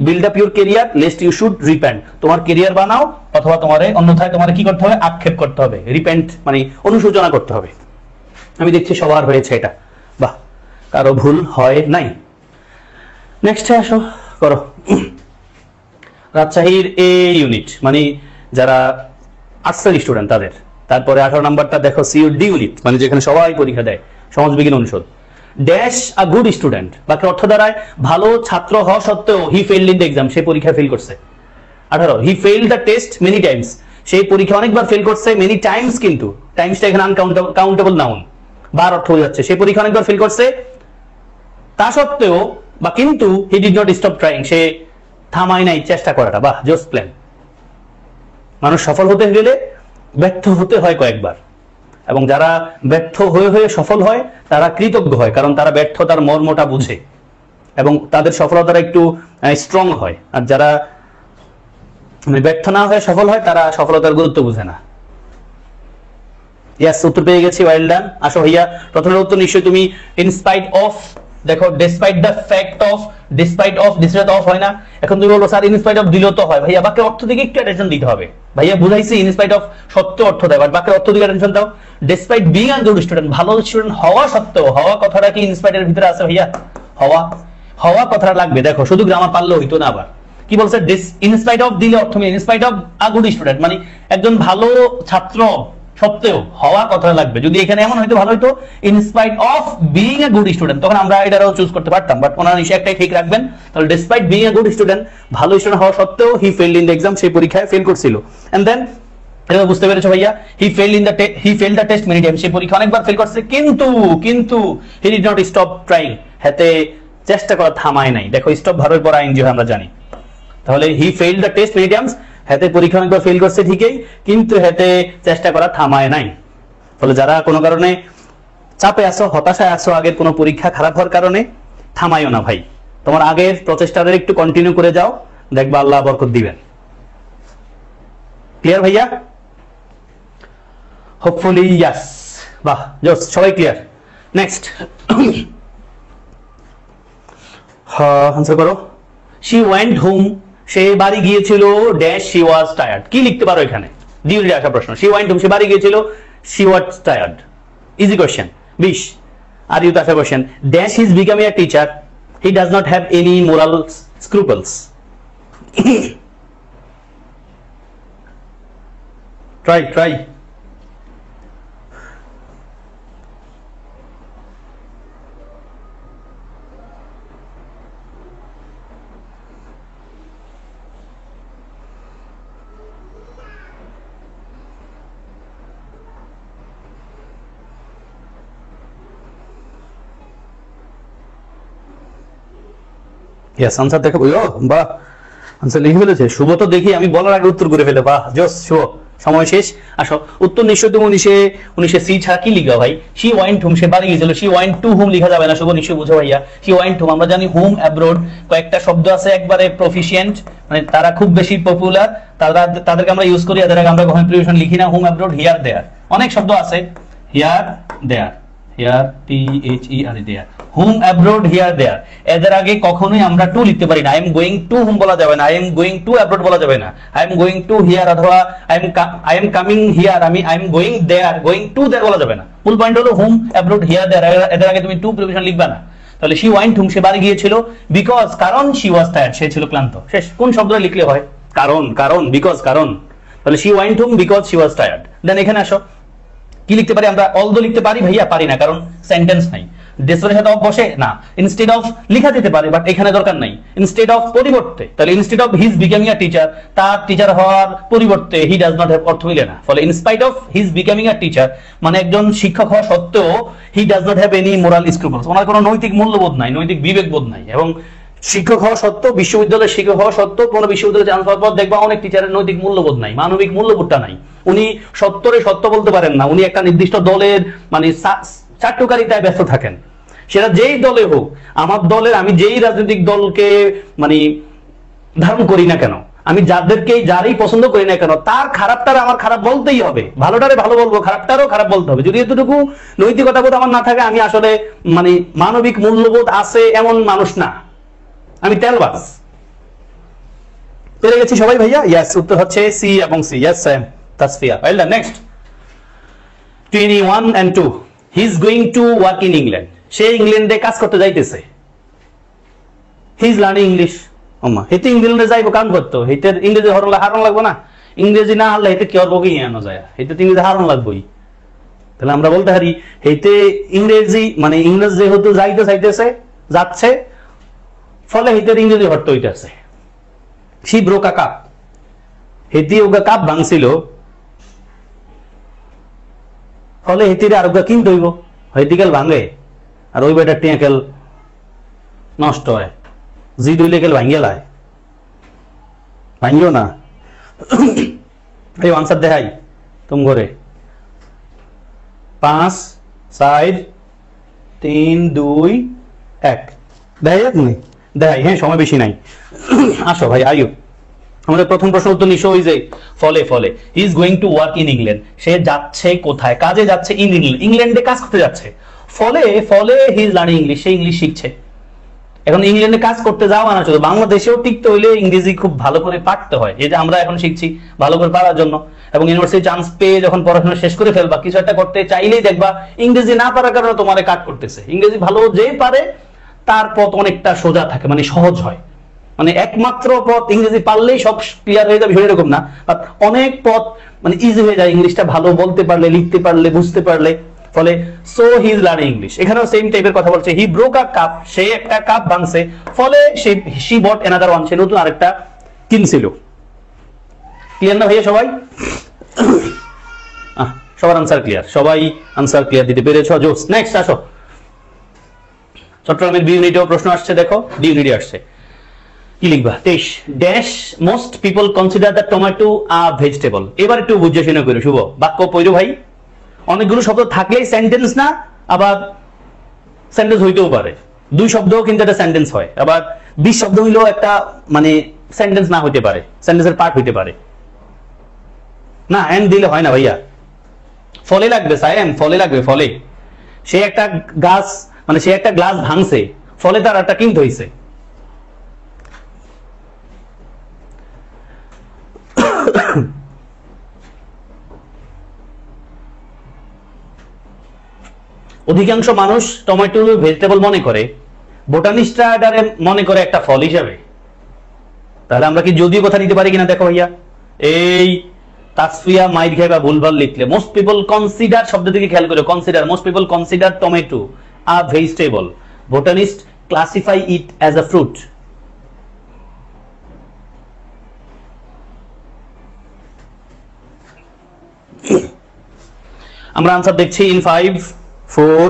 Build up your career, lest you should repent, তোমার ক্যারিয়ার বানাও, অথবা তোমারে অন্যথায় তোমার কি করতে হবে? আক্ষেপ করতে হবে। রিপেন্ট মানে অনুশোচনা করতে হবে। আমি দেখছি সবার হয়েছে এটা, বাহ, কারো ভুল হয় নাই। নেক্সট আসো, করো। রাজশাহীর এ ইউনিট মানে যারা আর্টসের স্টুডেন্ট তাদের। তারপরে 18 নাম্বারটা দেখো সিইউ ডি ইউনিট মানে যেখানে সবাই পরীক্ষা দেয়, সমাজবিজ্ঞান অনুষদ। ড্যাশ আ গুড স্টুডেন্ট, বাকি অর্থ দ্বারায় ভালো ছাত্র হওয়া সত্ত্বেও he failed in the exam, সে পরীক্ষা ফেল করছে। 18 he failed the test many times, সেই পরীক্ষা অনেকবার ফেল করছে। মেনি টাইমস কিন্তু টাইমসটা এখানে আনকাউন্টেবল নাউন, বার অর্থ হয়ে যাচ্ছে। সেই পরীক্ষা অনেকবার ফেল করছে, তা সত্ত্বেও বা কিন্তু he did not stop trying, সে থামায় নাই চেষ্টা করাটা। বাহ, জোস প্ল্যান। মানুষ সফল হতে গেলে ব্যর্থ হতে হয় কয়েকবার, এবং যারা ব্যর্থ হয়ে হয়ে সফল হয় তারা কৃতজ্ঞ হয়, কারণ তারা ব্যর্থতার মর্মটা বুঝে এবং তাদের সফলতাটা একটু স্ট্রং হয়। আর যারা ব্যর্থ না হয়ে সফল হয় তারা সফলতার গুরুত্ব বুঝে না। ইয়েস, উত্তর পেয়ে গেছি, ওয়েল ডান। আসো ভাইয়া, প্রথমের উত্তর নিশ্চয়ই তুমি ইনস্পাইট অফ, দেখো despite the fact of, despite of দিসটা তো অফ হয় না। এখন তুমি বলবো স্যার ইনস্পাইট অফ দিলেও তো হয়। ভাইয়া বাক্যের অর্থ দিকে একটু অ্যাটেনশন দিতে হবে। ভাইয়া বুঝাইছি ইনস্পাইট অফ সত্য অর্থ দেয়, বাট বাক্যের অর্থ দিকে অ্যাটেনশন দাও। Despite being a good student, ভালো স্টুডেন্ট হওয়া সত্ত্বেও, হওয়া কথাটা কি ইনস্পাইটের ভিতরে আছে ভাইয়া? হওয়া কথাটা লাগবে। দেখো শুধু গ্রামার পারলে হইতো না। আবার কি বলছে? ইনস্পাইট অফ দিলে অর্থ in spite of a good student মানে একজন ভালো ছাত্র সত্ত্বেও হওয়া কথাটা লাগবে। যদি এখানে এমন হয়তো ভালো হইতো in spite of being a good student, তখন আমরা এটাও চুজ করতে পারতাম, বাট ওনার নিশ্চয় একটাই ঠিক রাখবেন। তাহলে despite being a good student, ভালো স্টুডেন্ট হওয়া সত্ত্বেও he failed in the exam, সেই পরীক্ষায় ফেল করছিল। এন্ড দেন এটা বুঝতে পেরেছো ভাইয়া? He failed the test many times, সেই পরীক্ষা অনেকবার ফেল করছে, কিন্তু he did not stop trying, হাতে চেষ্টা করা থামায় নাই। দেখো স্টপ ভার্বের পর আইএনজি হয় আমরা জানি। তাহলে he failed the test many times, হাতে পরীক্ষা অনেকবার ফেল করছে ঠিকই, কিন্তু হাতে চেষ্টা করা থামায় নাই। ফলে যারা কোনো কারণে চাপে আসো, হতাশায় আসো, আগের কোনো পরীক্ষা খারাপ হওয়ার কারণে, থামাইও না ভাই। তোমার আগের প্রচেষ্টাদের একটু কন্টিনিউ করে যাও, দেখবা আল্লাহ বরকত দিবেন। ক্লিয়ার ভাইয়া? হোপফুলি ইয়াস। বাহ, সবাই ক্লিয়ার। নেক্সট হ্যাঁ আনসার করো। শি ওয়েন্ট হোম, সে বাড়ি গিয়েছিল ড্যাশ শি ওয়াজ টায়ার্ড। কি লিখতে পারো এখানে? ডিউরিটে আসা প্রশ্ন। শি ওয়েন্ট হোম, সে বাড়ি গিয়েছিল, she was tired. Easy question. 20 আর ইউ তো আসা question. Dash is becoming a teacher, he does not have any moral scruples. Try. Yes answer দেখো। বাহ, আনসার লিখে ফেলেছে শুভ। তো দেখি আমি বলার আগে উত্তর করে ফেলে। বাহ জোস শুভ। সময় শেষ, আসো উত্তর। নিশ্চয় তুমি 19 সি ছাড়া কি লিখা ভাই? শি ওয়েন্ট হোম, সে বাড়ি গিয়েছিল। শি ওয়েন্ট টু হোম লিখা যাবে না শুভ, নিশ্চয়ই বুঝো ভাইয়া। শি ওয়েন্ট হোম, আমরা জানি হোম অ্যাব্রোড কয়েকটা শব্দ আছে একবারে প্রফিশিয়েন্ট, মানে তারা খুব বেশি পপুলার, তাদেরকে আমরা ইউজ করি, এদের আগে আমরা কখনো প্রিপারেশন লিখি না। হোম অ্যাব্রোড, হিয়ার দেয়ার, অনেক শব্দ আছে। Here there, here THER there, home abroad here there, এদের আগে কখনোই আমরা টু লিখতে পারি না। I am going to home বলা যাবে না, I am going to abroad বলা যাবে না, I am going to here অথবা I am coming here, I am going there, going to there বলা যাবে না। ফুল পয়েন্ট হলো হোম অ্যাব্রোড হিয়ার দেয়ার, এদের আগে তুমি টু প্রিপারেশন লিখবা না। তাহলে শি ওয়েন্ট হোম, সে বাড়ি গিয়েছিল, বিকজ কারণ শি ওয়াজ টায়ার্ড, সে ছিল ক্লান্ত। শেষ। কোন শব্দটা লিখলে হয়? কারণ বিকজ, কারণ। তাহলে she went home because she was tired. Then এখানে আসো, কি লিখতে পারি আমরা? অলদো লিখতে পারি ভাইয়া? পারি না, কারণ সেন্টেন্স নাই। ডেসের সাথে অফ বসে না, ইনস্টেড অফ লিখা যেতে পারে, বাট এখানে দরকার নাই। ইনস্টেড অফ পরিবর্তে, তাহলে instead of his becoming a teacher, তার টিচার হওয়ার পরিবর্তে হি ডাজ নট হ্যাভ অর্থ মিলে না। ফলে in spite of his becoming a teacher মানে একজন শিক্ষক হওয়া সত্ত্বেও he does not have any moral scruples, ওনার কোনো নৈতিক মূল্যবোধ নাই, নৈতিক বিবেকবোধ নাই। এবং শিক্ষক হওয়া সত্ত্বেও, বিশ্ববিদ্যালয়ের শিক্ষক হওয়া সত্ত্বেও, কোনো বিশ্ববিদ্যালয়ে চান্স পাওয়ার পর দেখবা অনেক টিচারের নৈতিক মূল্যবোধ নাই, মানবিক মূল্যবোধটা নাই। উনি সত্যরে সত্য বলতে পারেন না, উনি একটা নির্দিষ্ট দলের মানে চাট্টুকারিতায় ব্যস্ত থাকেন। সেটা যেই দলে হোক, আমার দলের, আমি যেই রাজনৈতিক দলকে মানে ধারণ করি না কেন, আমি যারই পছন্দ করি না কেন, তার খারাপটারে আমার খারাপ বলতেই হবে, ভালোটারে ভালো বলবো, খারাপটারও খারাপ বলতে হবে। যদি এতটুকু নৈতিকতা বোধ আমার না থাকে, আমি আসলে মানে মানবিক মূল্যবোধ আছে এমন মানুষ না, আমি তেলবাজ। পেরে গেছি সবাই ভাইয়া? ইয়েস, উত্তর হচ্ছে সি এবং C. Yes Sam, Tasfia. Well done. Next 21 and 2, he is going to work in England, সে ইংল্যান্ডে কাজ করতে যাইতেছে। He is learning English. ওমা, হেতে ইংল্যান্ডে যাইবো কাম করতে, হেতে ইংরেজি হারণ লাগবো না? ইংরেজি না হলে হেতে কি করবো? কি আনো যায়, হেতে ইংরেজি হারণ লাগবোই। তাহলে আমরা বলতে পারি হেতে ইংরেজি মানে ইংরেজ যেহেতু যাইতেছে, যাচ্ছে, ফলে হেতের ইংরেজি হট্ট হইতেছে। সি ব্রোক আ কাপ, হেতি ওগা কাপ ভাঙছিল, ফলে হেতিরে আর ওগা কিনতে হইব, হেতিকাল ভাঙে আর ওই বেটার টিয়াকেল নষ্ট হয়, জি দুইলে কেল ভাঙ্গিয়ে লায়, ভাঙ্গিও না। এই আনসার দেখাই তুম ঘরে 5 4 3 2 1 দেখাই তুমি দেখাই। হ্যাঁ, সময় বেশি নাই। আসো ভাই আয়ু, আমাদের প্রথম প্রশ্ন উত্তর নিশ্চয় ওই যে ফলে। He is going to work in England, সে যাচ্ছে কোথায়? কাজে যাচ্ছে। ইন ইংল্যান্ড, ইংল্যান্ডে কাজ করতে যাচ্ছে। ফলে he is learning English, say English শিখছে। এখন ইংল্যান্ডে কাজ করতে যাওয়া না, শুধু বাংলাদেশেও টিকতে হইলে ইংরেজি খুব ভালো করে পারতে হয়, এই যে আমরা এখন শিখছি ভালো করে পারার জন্য। এবং ইউনিভার্সিটি চান্স পেয়ে যখন পড়াশোনা শেষ করে ফেলবা, কিছু একটা করতে চাইলেই দেখবা ইংরেজি না পারার কারণে তোমার কাট করতেছে। ইংরেজি ভালো যে পারে তার পথ অনেকটা সোজা থাকে, মানে সহজ হয়। মানে একমাত্র পথ ইংরেজি পারলেই সব ক্লিয়ার হয়ে যাবে এরকম না, বাট অনেক পথ মানে ইজি হয়ে যায় ইংলিশটা ভালো বলতে পারলে, লিখতে পারলে, বুঝতে পারলে। ফলে so he is learning English. এখানেও সেম টাইপের কথা বলছে। হি ব্রোক আ কাপ, সে একটা কাপ ভাঙছে, ফলে শি বট অ্যানাদার ওয়ান, সে নতুন আরেকটা কিনছিল। ক্লিয়ার না ভাইয়া সবাই? সবার আনসার ক্লিয়ার? সবাই আনসার ক্লিয়ার দিতে পেরেছো? জোস। নেক্সট আসো, চট্টগ্রামের বি ইউনিটেও প্রশ্ন আসছে, দেখো ডি ইউনিটে আসছে। কি লিখবা? 23 dash most people consider the tomato a vegetable. এবার একটু বুঝে শুনে করো শুভ, বাক্য পড়ো ভাই। অনেকগুলো শব্দ থাকলেই সেন্টেন্স না, আবার সেন্টেন্স হইতেও পারে। 2 শব্দও কিন্তু একটা সেন্টেন্স হয়, আবার 20 শব্দ হইলেও একটা মানে সেন্টেন্স না হইতে পারে, সেন্টেন্সের পার্ট হইতে পারে না। এন্ড দিলে হয় না ভাইয়া, ফলে লাগবে সায়েম, ফলে লাগবে। ফলে সে একটা গাছ মানে সে একটা গ্লাস ভাঙছে, ফলে তার একটা কিনতে হইছে। অধিকাংশ মানুষ টমেটো ভেজিটেবল মনে করে, বোটানিস্টরা এটারে মনে করে একটা ফল হিসাবে। তাহলে আমরা কি যদিও কথা নিতে পারি কিনা দেখো ভাইয়া। এই তাসফিয়া মাইর খাইবা ভুলভাল লিখলে, মোস্ট পিপল কনসিডার শব্দ থেকে খেয়াল করে, consider, most people consider tomato a vegetable, botanist classify it as a fruit. আমরা আনসার দেখছি ইন 5 4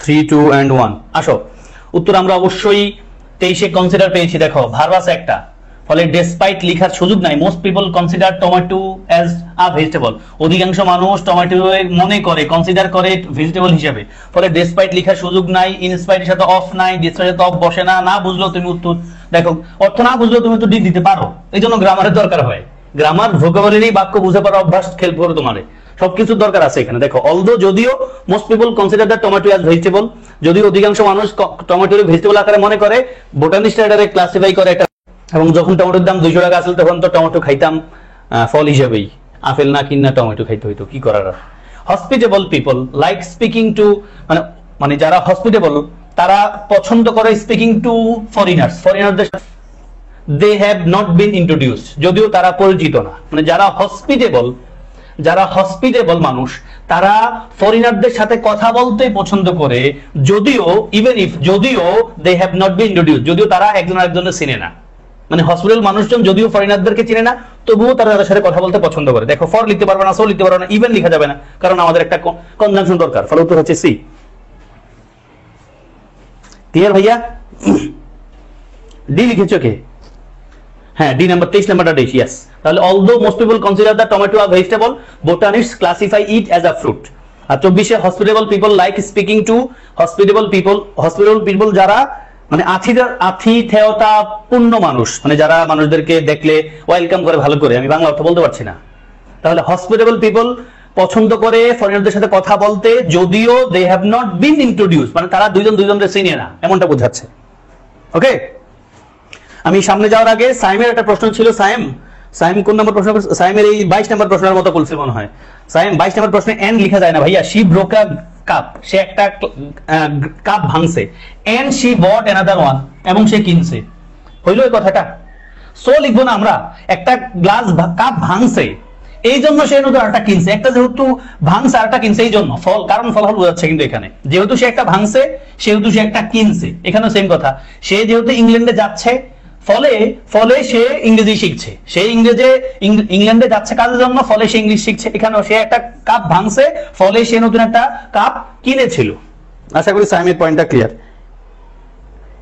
3 2 and 1। আসো উত্তর আমরা অবশ্যই 23 কনসিডার পেয়েছি। দেখো ভার্ব আছে একটা, ফলে ডেসপাইট লেখার সুযোগ নাই। Most people consider tomato as a vegetable, অধিকাংশ মানুষ টমেটো মনে করে, কনসিডার করে ভেজিটেবল হিসেবে, ফলে ডেসপাইট লেখার সুযোগ নাই। ইনস্পাইটের সাথে অফ নাই, ডেসপাইটের সাথে অফ বসে না। না বুঝলো তুমি উত্তর, দেখো অর্থ না বুঝলো তুমি তো ডি দিতে পারো, এই জন্য গ্রামারের দরকার হয়। গ্রামার ভোকাবুলারি বাক্য বুঝে পাওয়ার অভ্যাস খেল করে তোমার সবকিছুর দরকার আছে এখানে। দেখো অলদো যদিও most people consider the tomato as vegetable, যদিও অধিকাংশ মানুষ টমেটোর ভেজিটেবল আকারে মনে করে, বোটানিস্টরা এটারে ক্লাসিফাই করে এটা। এবং যখন টমেটোর দাম 200 টাকা আসলে তখন তো টমেটো খাইতাম ফল হিসেবেই, আপেল না কিনা টমেটো খাইতে হইতো, কি করার। Hospitable people like speaking to, মানে যারা হসপিটেবল তারা পছন্দ করে স্পিকিং টু ফরেনার্স, ফরেনারদের they have not been introduced, যদিও তারা পরিচিত না। মানে যারা হসপিটেবল মানুষ তারা ফরেনারদের সাথে কথা বলতে পছন্দ করে, যদিও যদিও they have not been introduced, যদিও তারা একজন আরেকজনের চিনে না। মানে হসপিটাল মানুষজন যদিও ফরেনারদেরকে চিনে না, তবুও তারা তাদের সাথে কথা বলতে পছন্দ করে। দেখো ফর লিখতে পারবে না, সো লিখতে পারবে না, ইভেন লেখা যাবে না, কারণ আমাদের একটা কনজাংশন দরকার। ফলে উত্তর হচ্ছে সি। ক্লিয়ার ভাইয়া? ডি লিখেছো কে? হ্যাঁ ডি নাম্বার 23 নাম্বারটা ডি। ইয়েস। তাহলে although most people consider the tomato a vegetable, botanists classify it as a fruit. আর 24 এ hospitable people like speaking to, hospitable people যারা মানে আতিথেয়তা পূর্ণ মানুষ, মানে যারা মানুষদেরকে দেখলে ওয়েলকাম করে ভালো করে। আমি বাংলা অর্থ বলতে পারছি না। তাহলে হসপিটেবল পিপল পছন্দ করে ফরেনারদের সাথে কথা বলতে, যদিও they have not been introduce, মানে তারা দুইজনকে চিনে না, এমনটা বোঝাচ্ছে। ওকে, আমি সামনে যাওয়ার আগে সাইমের একটা প্রশ্ন ছিল। সাইম কোন নম্বর প্রশ্ন? সাইমের এই 22 নম্বর প্রশ্নের মতো বলছে মনে হয়। সাইম 22 নম্বর প্রশ্নে এন লেখা যায় না ভাইয়া। শি ব্রোক আ কাপ, সে একটা কাপ ভাঙছে। And she bought another one, এবং সে কিনছে। হইলো এই কথাটা? সো লিখবো না আমরা, একটা কাপ ভাঙছে এই জন্য সে নতুন আরেকটা কিনছে। একটা যেহেতু ভাঙছে আরেকটা কিনছে এই জন্য, কারণ ফলাফল বোঝাচ্ছে কিন্তু এখানে। যেহেতু সে একটা ভাঙছে সেহেতু সে একটা কিনছে, এখানেও সেম কথা। সে যেহেতু ইংল্যান্ডে যাচ্ছে, ফলে সে ইংরেজি শিখছে। সে ইংল্যান্ডে যাচ্ছে কাজের জন্য, ফলে সে ইংলিশ শিখছে। এখানেও সে একটা কাপ ভাঙছে, ফলে সে নতুন একটা কাপ কিনেছিল। আশা করি সাইমের পয়েন্টটা ক্লিয়ার।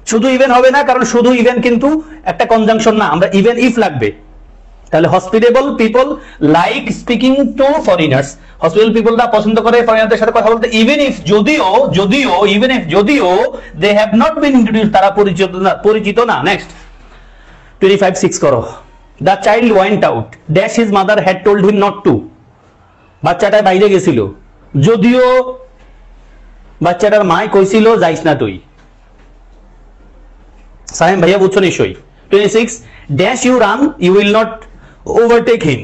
শুধু ইভেন হবে না, কারণ শুধু ইভেন কিন্তু একটা কনজাংশন না, আমরা ইভেন ইফ লাগবে। তাহলে hospitable people like speaking to foreigners, hospital পিপলরা পছন্দ করে ফরেনারদের সাথে কথা বলতে, ইভেন ইফ যদিও they have not been introduced, তারা পরিচিত না। নেক্সট 25-6 করো। The child went out dash his mother had told him not to, বাচ্চাটা বাইরে গেছিল, যদিও বাচ্চাটার মায় কইছিল যাইস না তুই। সাইম ভাইয়া বুঝছো নিশ্চয়ই। 26 dash you run you will not overtake him.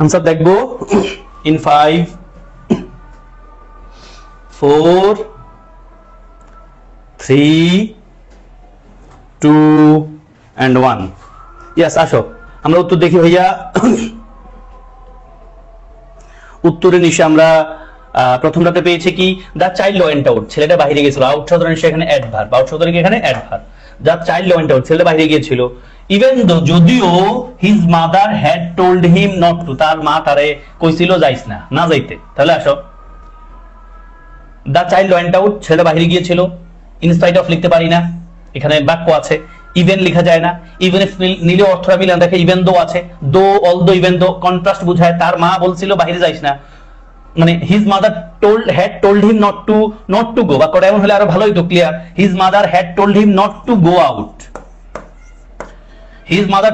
Answer দেখবো ইন 5 4 3 2 and 1। ইয়েস, আসো আমরা উত্তর দেখি ভাইয়া। উত্তরে নিশ্চয় আমরা প্রথমটাতে পেয়েছি কি, দা চাইল্ড ওয়েন্ট আউট, ছেলেটা বাইরে গিয়েছিল। আউট শব্দ এখানে অ্যাডভার্ব, আউট শব্দ এখানে adverb. The child went out, ছেলেটা বাইরে গিয়েছিল। ইভেন দো, যদিও his mother had told him not to, তার মা তারে কইছিল যাইস না, না যাইতে। তাহলে আসো, দা চাইল্ড ওয়েন্ট আউট, ছেলেটা বাইরে গিয়েছিল। ইনস্পাইট অফ লিখতে পারি না, এখানে বাক্য আছে। ইভেন লেখা যায় না, ইভেন ইফ নিলে অর্থটা মিলে না। দেখে ইভেন দো আছে, দো অলদো ইভেন দো কন্ট্রাস্ট বুঝায়। তার মা বলছিল বাইরে যাইস না, মানে his mother had told him not to go. বাক্যটা এমন হলে আরো ভালো হইতো, clear. His mother had told him not to go out, his mother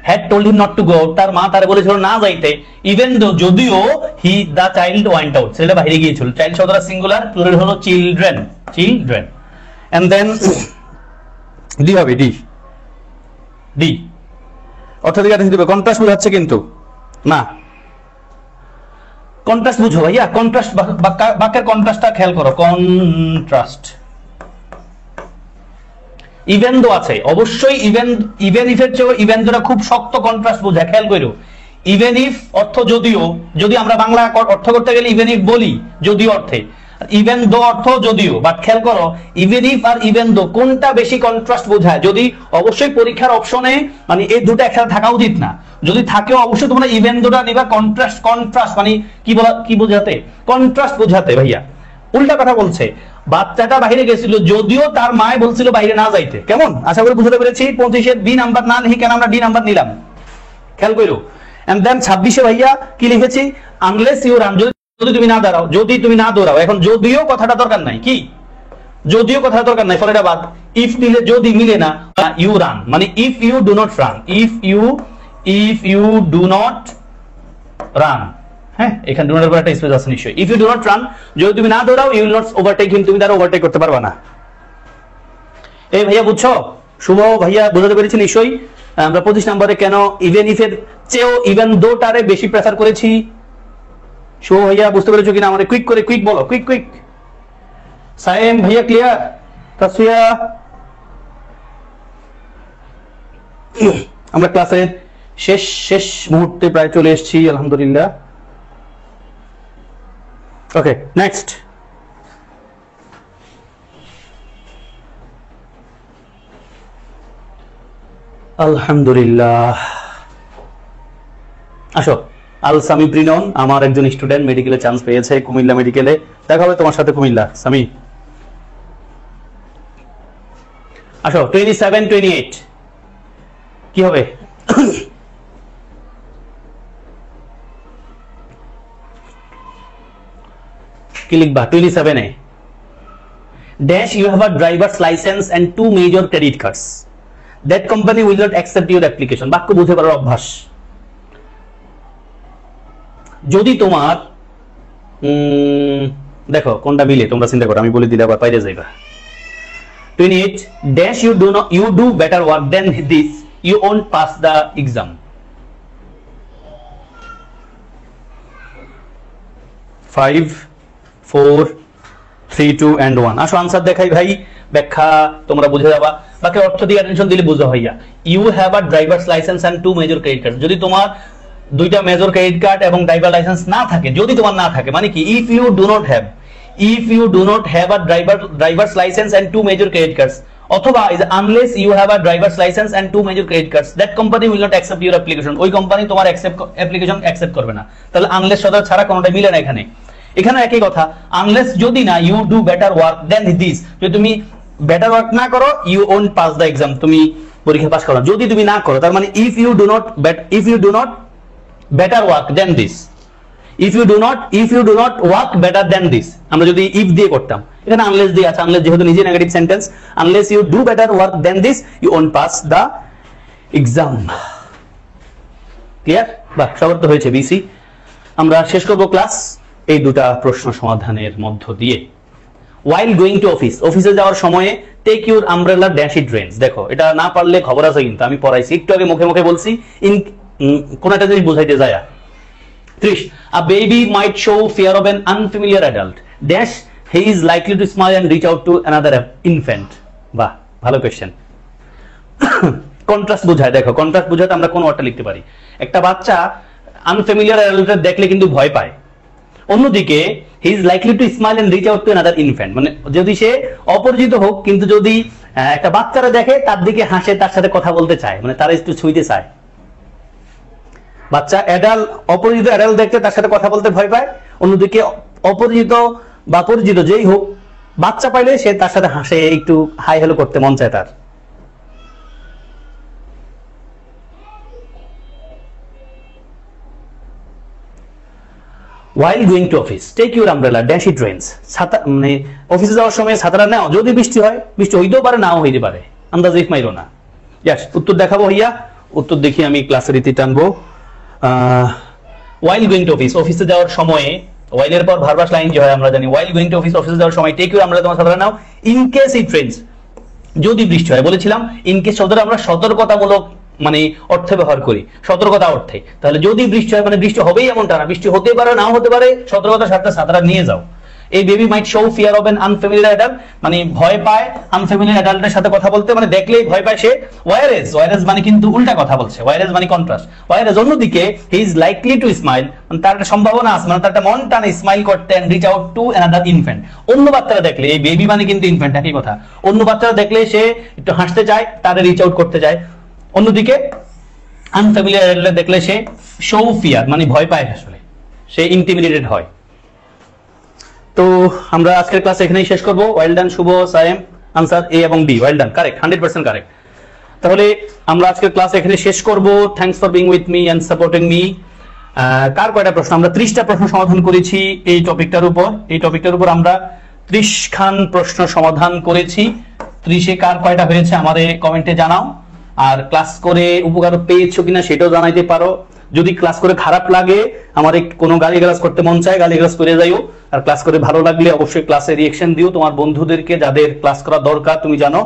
had told him not to go out, তার মা তারে বলেছিল না যাইতে, ইভেন দো যদিও হি দা চাইল্ড ওয়েন্ট আউট, ছেলেটা বাইরে গিয়েছিল। চাইল্ড শব্দটা সিঙ্গুলার, প্লুরাল হলো চিলড্রেন, এন্ড দেন ডি হবে, ডি অর্থাধিকার দিবে। কন্ট্রাস্ট বোঝাচ্ছে কিন্তু না, কন্ট্রাস্ট বুঝো ভাইয়া, কন্ট্রাস্ট বাক্যের কন্ট্রাস্টটা খেয়াল করো, কন্ট্রাস্ট। ইভেন দো আছে, অবশ্যই ইভেন ইফের চেয়ে ইভেন দোটা খুব শক্ত কন্ট্রাস্ট বোঝায়, খেয়াল করো। ইভেন ইফ অর্থ যদিও, যদি আমরা বাংলা অর্থ করতে গেলে ইভেন ইফ বলি যদিও অর্থে, ইভেন দো অর্থ যদিও, বাট খেয়াল করো even if R even though কোনটা বেশি কন্ট্রাস্ট বোঝায়। যদি অবশ্যই পরীক্ষার অপশনে মানে এই দুটো একসাথে থাকা উচিত না, যদি থাকেও অবশ্যই তোমরা ইভেন দোটা নিবা কন্ট্রাস্ট মানে কি বোঝাতে, কন্ট্রাস্ট বোঝাতে। ভাইয়া উল্টা কথা বলছে, বাচ্চাটা বাইরে গেছিল যদিও তার মায় বলছিল বাইরে না যাইতে। কেমন, আশা করি বুঝতে পেরেছি। 25 বি নাম্বার না লিখে কেন আমরা ডি নাম্বার নিলাম, খেয়াল করো। এন্ড দেন 26 ভাইয়া কি লিখেছি, আনলেস ইউ রান, যদি তুমি না দাঁড়াও, যদি তুমি না দৌড়াও। এখন যদিও কথাটা দরকার নাই, কি যদিও কথাটা দরকার নাই, ফলে এটা বাদ। ইফ নিলে যদি মিলে না, ইউ রান মানে if you do not run, if you do not run. হ্যাঁ, এখানে ডু নটের পর একটা স্পেস আছে নিশ্চয়ই। If you do not run, যদি তুমি না দৌড়াও, you will not overtake him, তুমি তার ওভারটেক করতে পারবে না। এই ভাইয়া বুঝছো, শুভ ভাইয়া বুঝাতে পেরেছি নিশ্চয়ই। আমরা 25 নম্বরে কেন ইভেন ইফের চেয়েও ইভেন দোটারে বেশি প্রেফার করেছি, শুভ ভাইয়া বুঝতে পেরেছো কিনা? আমাদের কুইক বলো, কুইক। সায়েম ভাইয়া ক্লিয়ার? তাসফিয়া, আমরা ক্লাসের শেষ মুহূর্তে প্রায় চলে এসেছি আলহামদুলিল্লাহ। ওকে, নেক্সট। আলহামদুলিল্লাহ, আসো। আল সামি প্রিনন আমার একজন স্টুডেন্ট, মেডিকেলে চান্স পেয়েছে, কুমিল্লা মেডিকেলে। দেখা হবে তোমার সাথে কুমিল্লা। সামি আসো। 27, 28 কি হবে? কি লিখবা 27 এ? Dash you have a driver's licence and 2 major credit cards, that company will not accept your application. বাক্য বুঝে পারার অভ্যাস। যদি তোমার দেখো কোনটা মিলে তোমরা চিন্তা করো, আমি বলে দিলে আবার বাইরে যাইবা। 28 dash you do better work than this, you won't pass the exam. 5 4 3 2 and 1। আসো আনসার দেখাই ভাই, ব্যাখ্যা তোমরা বুঝে যাবা। বাকি অর্থ দিয়ে অ্যাটেনশন দিলে বুঝা হইয়া। You have a driver's licence and 2 major credit card, যদি তোমার 2টা মেজর ক্রেডিট কার্ড এবং ড্রাইভার লাইসেন্স না থাকে, যদি তোমার না থাকে মানে কি, if you do not have a driver's licence and 2 major credit cards, অথবা unless you have a driver's licence and 2 major credit cards, that company will not accept your application, ওই কোম্পানি তোমার অ্যাপ্লিকেশন অ্যাকসেপ্ট করবে না। তাহলে unless শব্দ ছাড়া কোনটা মিলে না এখানে। এখানে একই কথা, আনলেস যদি না, you do better work than this, যদি তুমি বেটার ওয়ার্ক না করো, you won't pass the exam, তুমি পরীক্ষা পাস করো না। যদি তুমি না করো, তার মানে if you do not better work than this, if you do not work better than this, আমরা যদি if দিয়ে করতাম, এখানে unless দিয়ে আছে, unless যেহেতু নিজে negative sentence, unless you do better work than this, you won't pass the exam। Clear? বাহ, সবার তো হয়েছে বিসি। আমরা শেষ করব ক্লাস এই দুটা প্রশ্ন সমাধানের মধ্য দিয়ে। while going to office, অফিসে যাওয়ার সময়ে take your umbrella dash it rains। দেখো এটা না পারলে খবর আছে, কিন্তু আমি পড়াইছি একটু আগে, মুখে বলছি। কোন একটা জিনিস বোঝাইতে যায়। 30 a baby might show fear of an unfamiliar adult dash he is likely to smile and reach out to another infant। বাহ, ভালো কোশ্চেন। কন্ট্রাস্ট বোঝায়। দেখো কন্ট্রাস্ট বোঝাতে আমরা কোন ওয়ার্ডটা লিখতে পারি? একটা বাচ্চা আনফ্যামিলিয়ার অ্যাডাল্ট দেখলে কিন্তু ভয় পায়, অন্যদিকে he is likely to smile and reach out to another infant, মানে যদি সে অপরিচিত হোক কিন্তু যদি একটা বাচ্চারা দেখে তার দিকে হাসে, তার সাথে কথা বলতে চায়, মানে তারা একটু ছুঁইতে চায়। বাচ্চা অপরিচিত অ্যাডাল্ট দেখতে তার সাথে কথা বলতে ভয় পায়, অন্যদিকে অপরিচিত বা পরিচিত যেই হোক বাচ্চা পাইলে সে তার সাথে হাসে, একটু হাই হ্যালো করতে মন চায় তার। while going to office take your umbrella dash it rains, ছাতা মানে অফিসে যাওয়ার সময় ছাতাটা নাও, যদি বৃষ্টি হয়, বৃষ্টি হইতেও পারে নাও হইতে পারে, আন্দাজ মাইরো না। ইয়াস, উত্তর দেখাবো ভাইয়া। উত্তর দেখি আমি ক্লাসের রীতি টানবো। ওয়াইল গোয়িং টু অফিস, অফিসে যাওয়ার সময়ে, ওয়াইলের পর ভার্বাস লাইন যে হয় আমরা জানি, ওয়াইল গোয়িং টু অফিস, অফিসে যাওয়ার সময়, টেক ইউ আমরা তোমার সাধারণ নাও, ইন কেস ইট রেইনস, যদি বৃষ্টি হয়। বলেছিলাম ইন কেস শব্দটা আমরা সতর্কতামূলক মানে অর্থে ব্যবহার করি, সতর্কতা অর্থে। তাহলে যদি বৃষ্টি হয় মানে বৃষ্টি হবেই এমনটা না, বৃষ্টি হতে পারে নাও হতে পারে, সতর্কতার সাথে ছাতাটা নিয়ে যাও। এই baby might show fear of an unfamiliar adult, মানে ভয় পায় আনফ্যামিলিয়ার অ্যাডাল্টের সাথে কথা বলতে, মানে দেখলেই ভয় পায় সে। ওয়ারেজ মানে কিন্তু উল্টা কথা বলছে, ওয়ারেজ মানে কন্ট্রাস্ট। ওয়ারেজ অন্যদিকে he is likely to smile, মানে তার একটা সম্ভাবনা আছে, মানে তার একটা মন টানে স্মাইল করতে, and reach out to another infant. অন্য বাচ্চারা দেখলে, এই বেবি মানে কিন্তু ইনফ্যান্ট একই কথা, অন্য বাচ্চারা দেখলে সে একটু হাসতে চায়, তারে রিচ আউট করতে যায়। অন্যদিকে আনফ্যামিলিয়ার অ্যাডাল্ট দেখলে সে শো ফিয়ার মানে ভয় পায়, আসলে সে ইন্টিমিডেটেড হয়। তো আমরা আজকের ক্লাস এখানেই শেষ করব। Well done Shuvo, Sayem, answer A এবং B, well done, correct, 100% correct. তাহলে আমরা আজকের ক্লাস এখানে শেষ করব। Thanks for being with me and supporting me. কার কয়টা প্রশ্ন? আমরা 30টা প্রশ্ন সমাধান করেছি এই টপিকটার উপর। এই টপিকটার উপর আমরা 30 খান প্রশ্ন সমাধান করেছি। 30-এ কার কয়টা হয়েছে আমাদের কমেন্টে জানাও। আর ক্লাস করে উপকার পেয়েছো কিনা সেটাও জানাইতে পারো। যদি ক্লাস করে খারাপ লাগে, আমার কোনো গালিগালাজ করতে মন চায়, গালিগালাজ করে যাইও। আর ক্লাস করে ভালো লাগলে অবশ্যই ক্লাসে রিঅ্যাকশন দিও। তোমার বন্ধুদেরকে, যাদের ক্লাস করা দরকার তুমি জানো,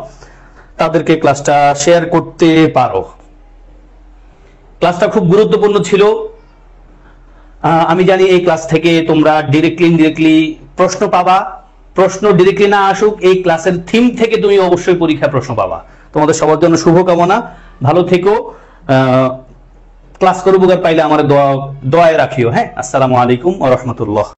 তাদেরকে ক্লাসটা শেয়ার করতে পারো। ক্লাসটা খুব গুরুত্বপূর্ণ ছিল। আমি জানি এই ক্লাস থেকে তোমরা ডিরেক্টলি ইনডিরেক্টলি প্রশ্ন পাবা। প্রশ্ন ডিরেক্টলি না আসুক, এই ক্লাসের থিম থেকে তুমি অবশ্যই পরীক্ষা প্রশ্ন পাবা। তোমাদের সবার জন্য শুভকামনা, ভালো থেকো। ক্লাস করে উপকার পাইলে আমার দোয়ায় রাখিও। হ্যাঁ, আসসালামু আলাইকুম ওয়া রাহমাতুল্লাহ।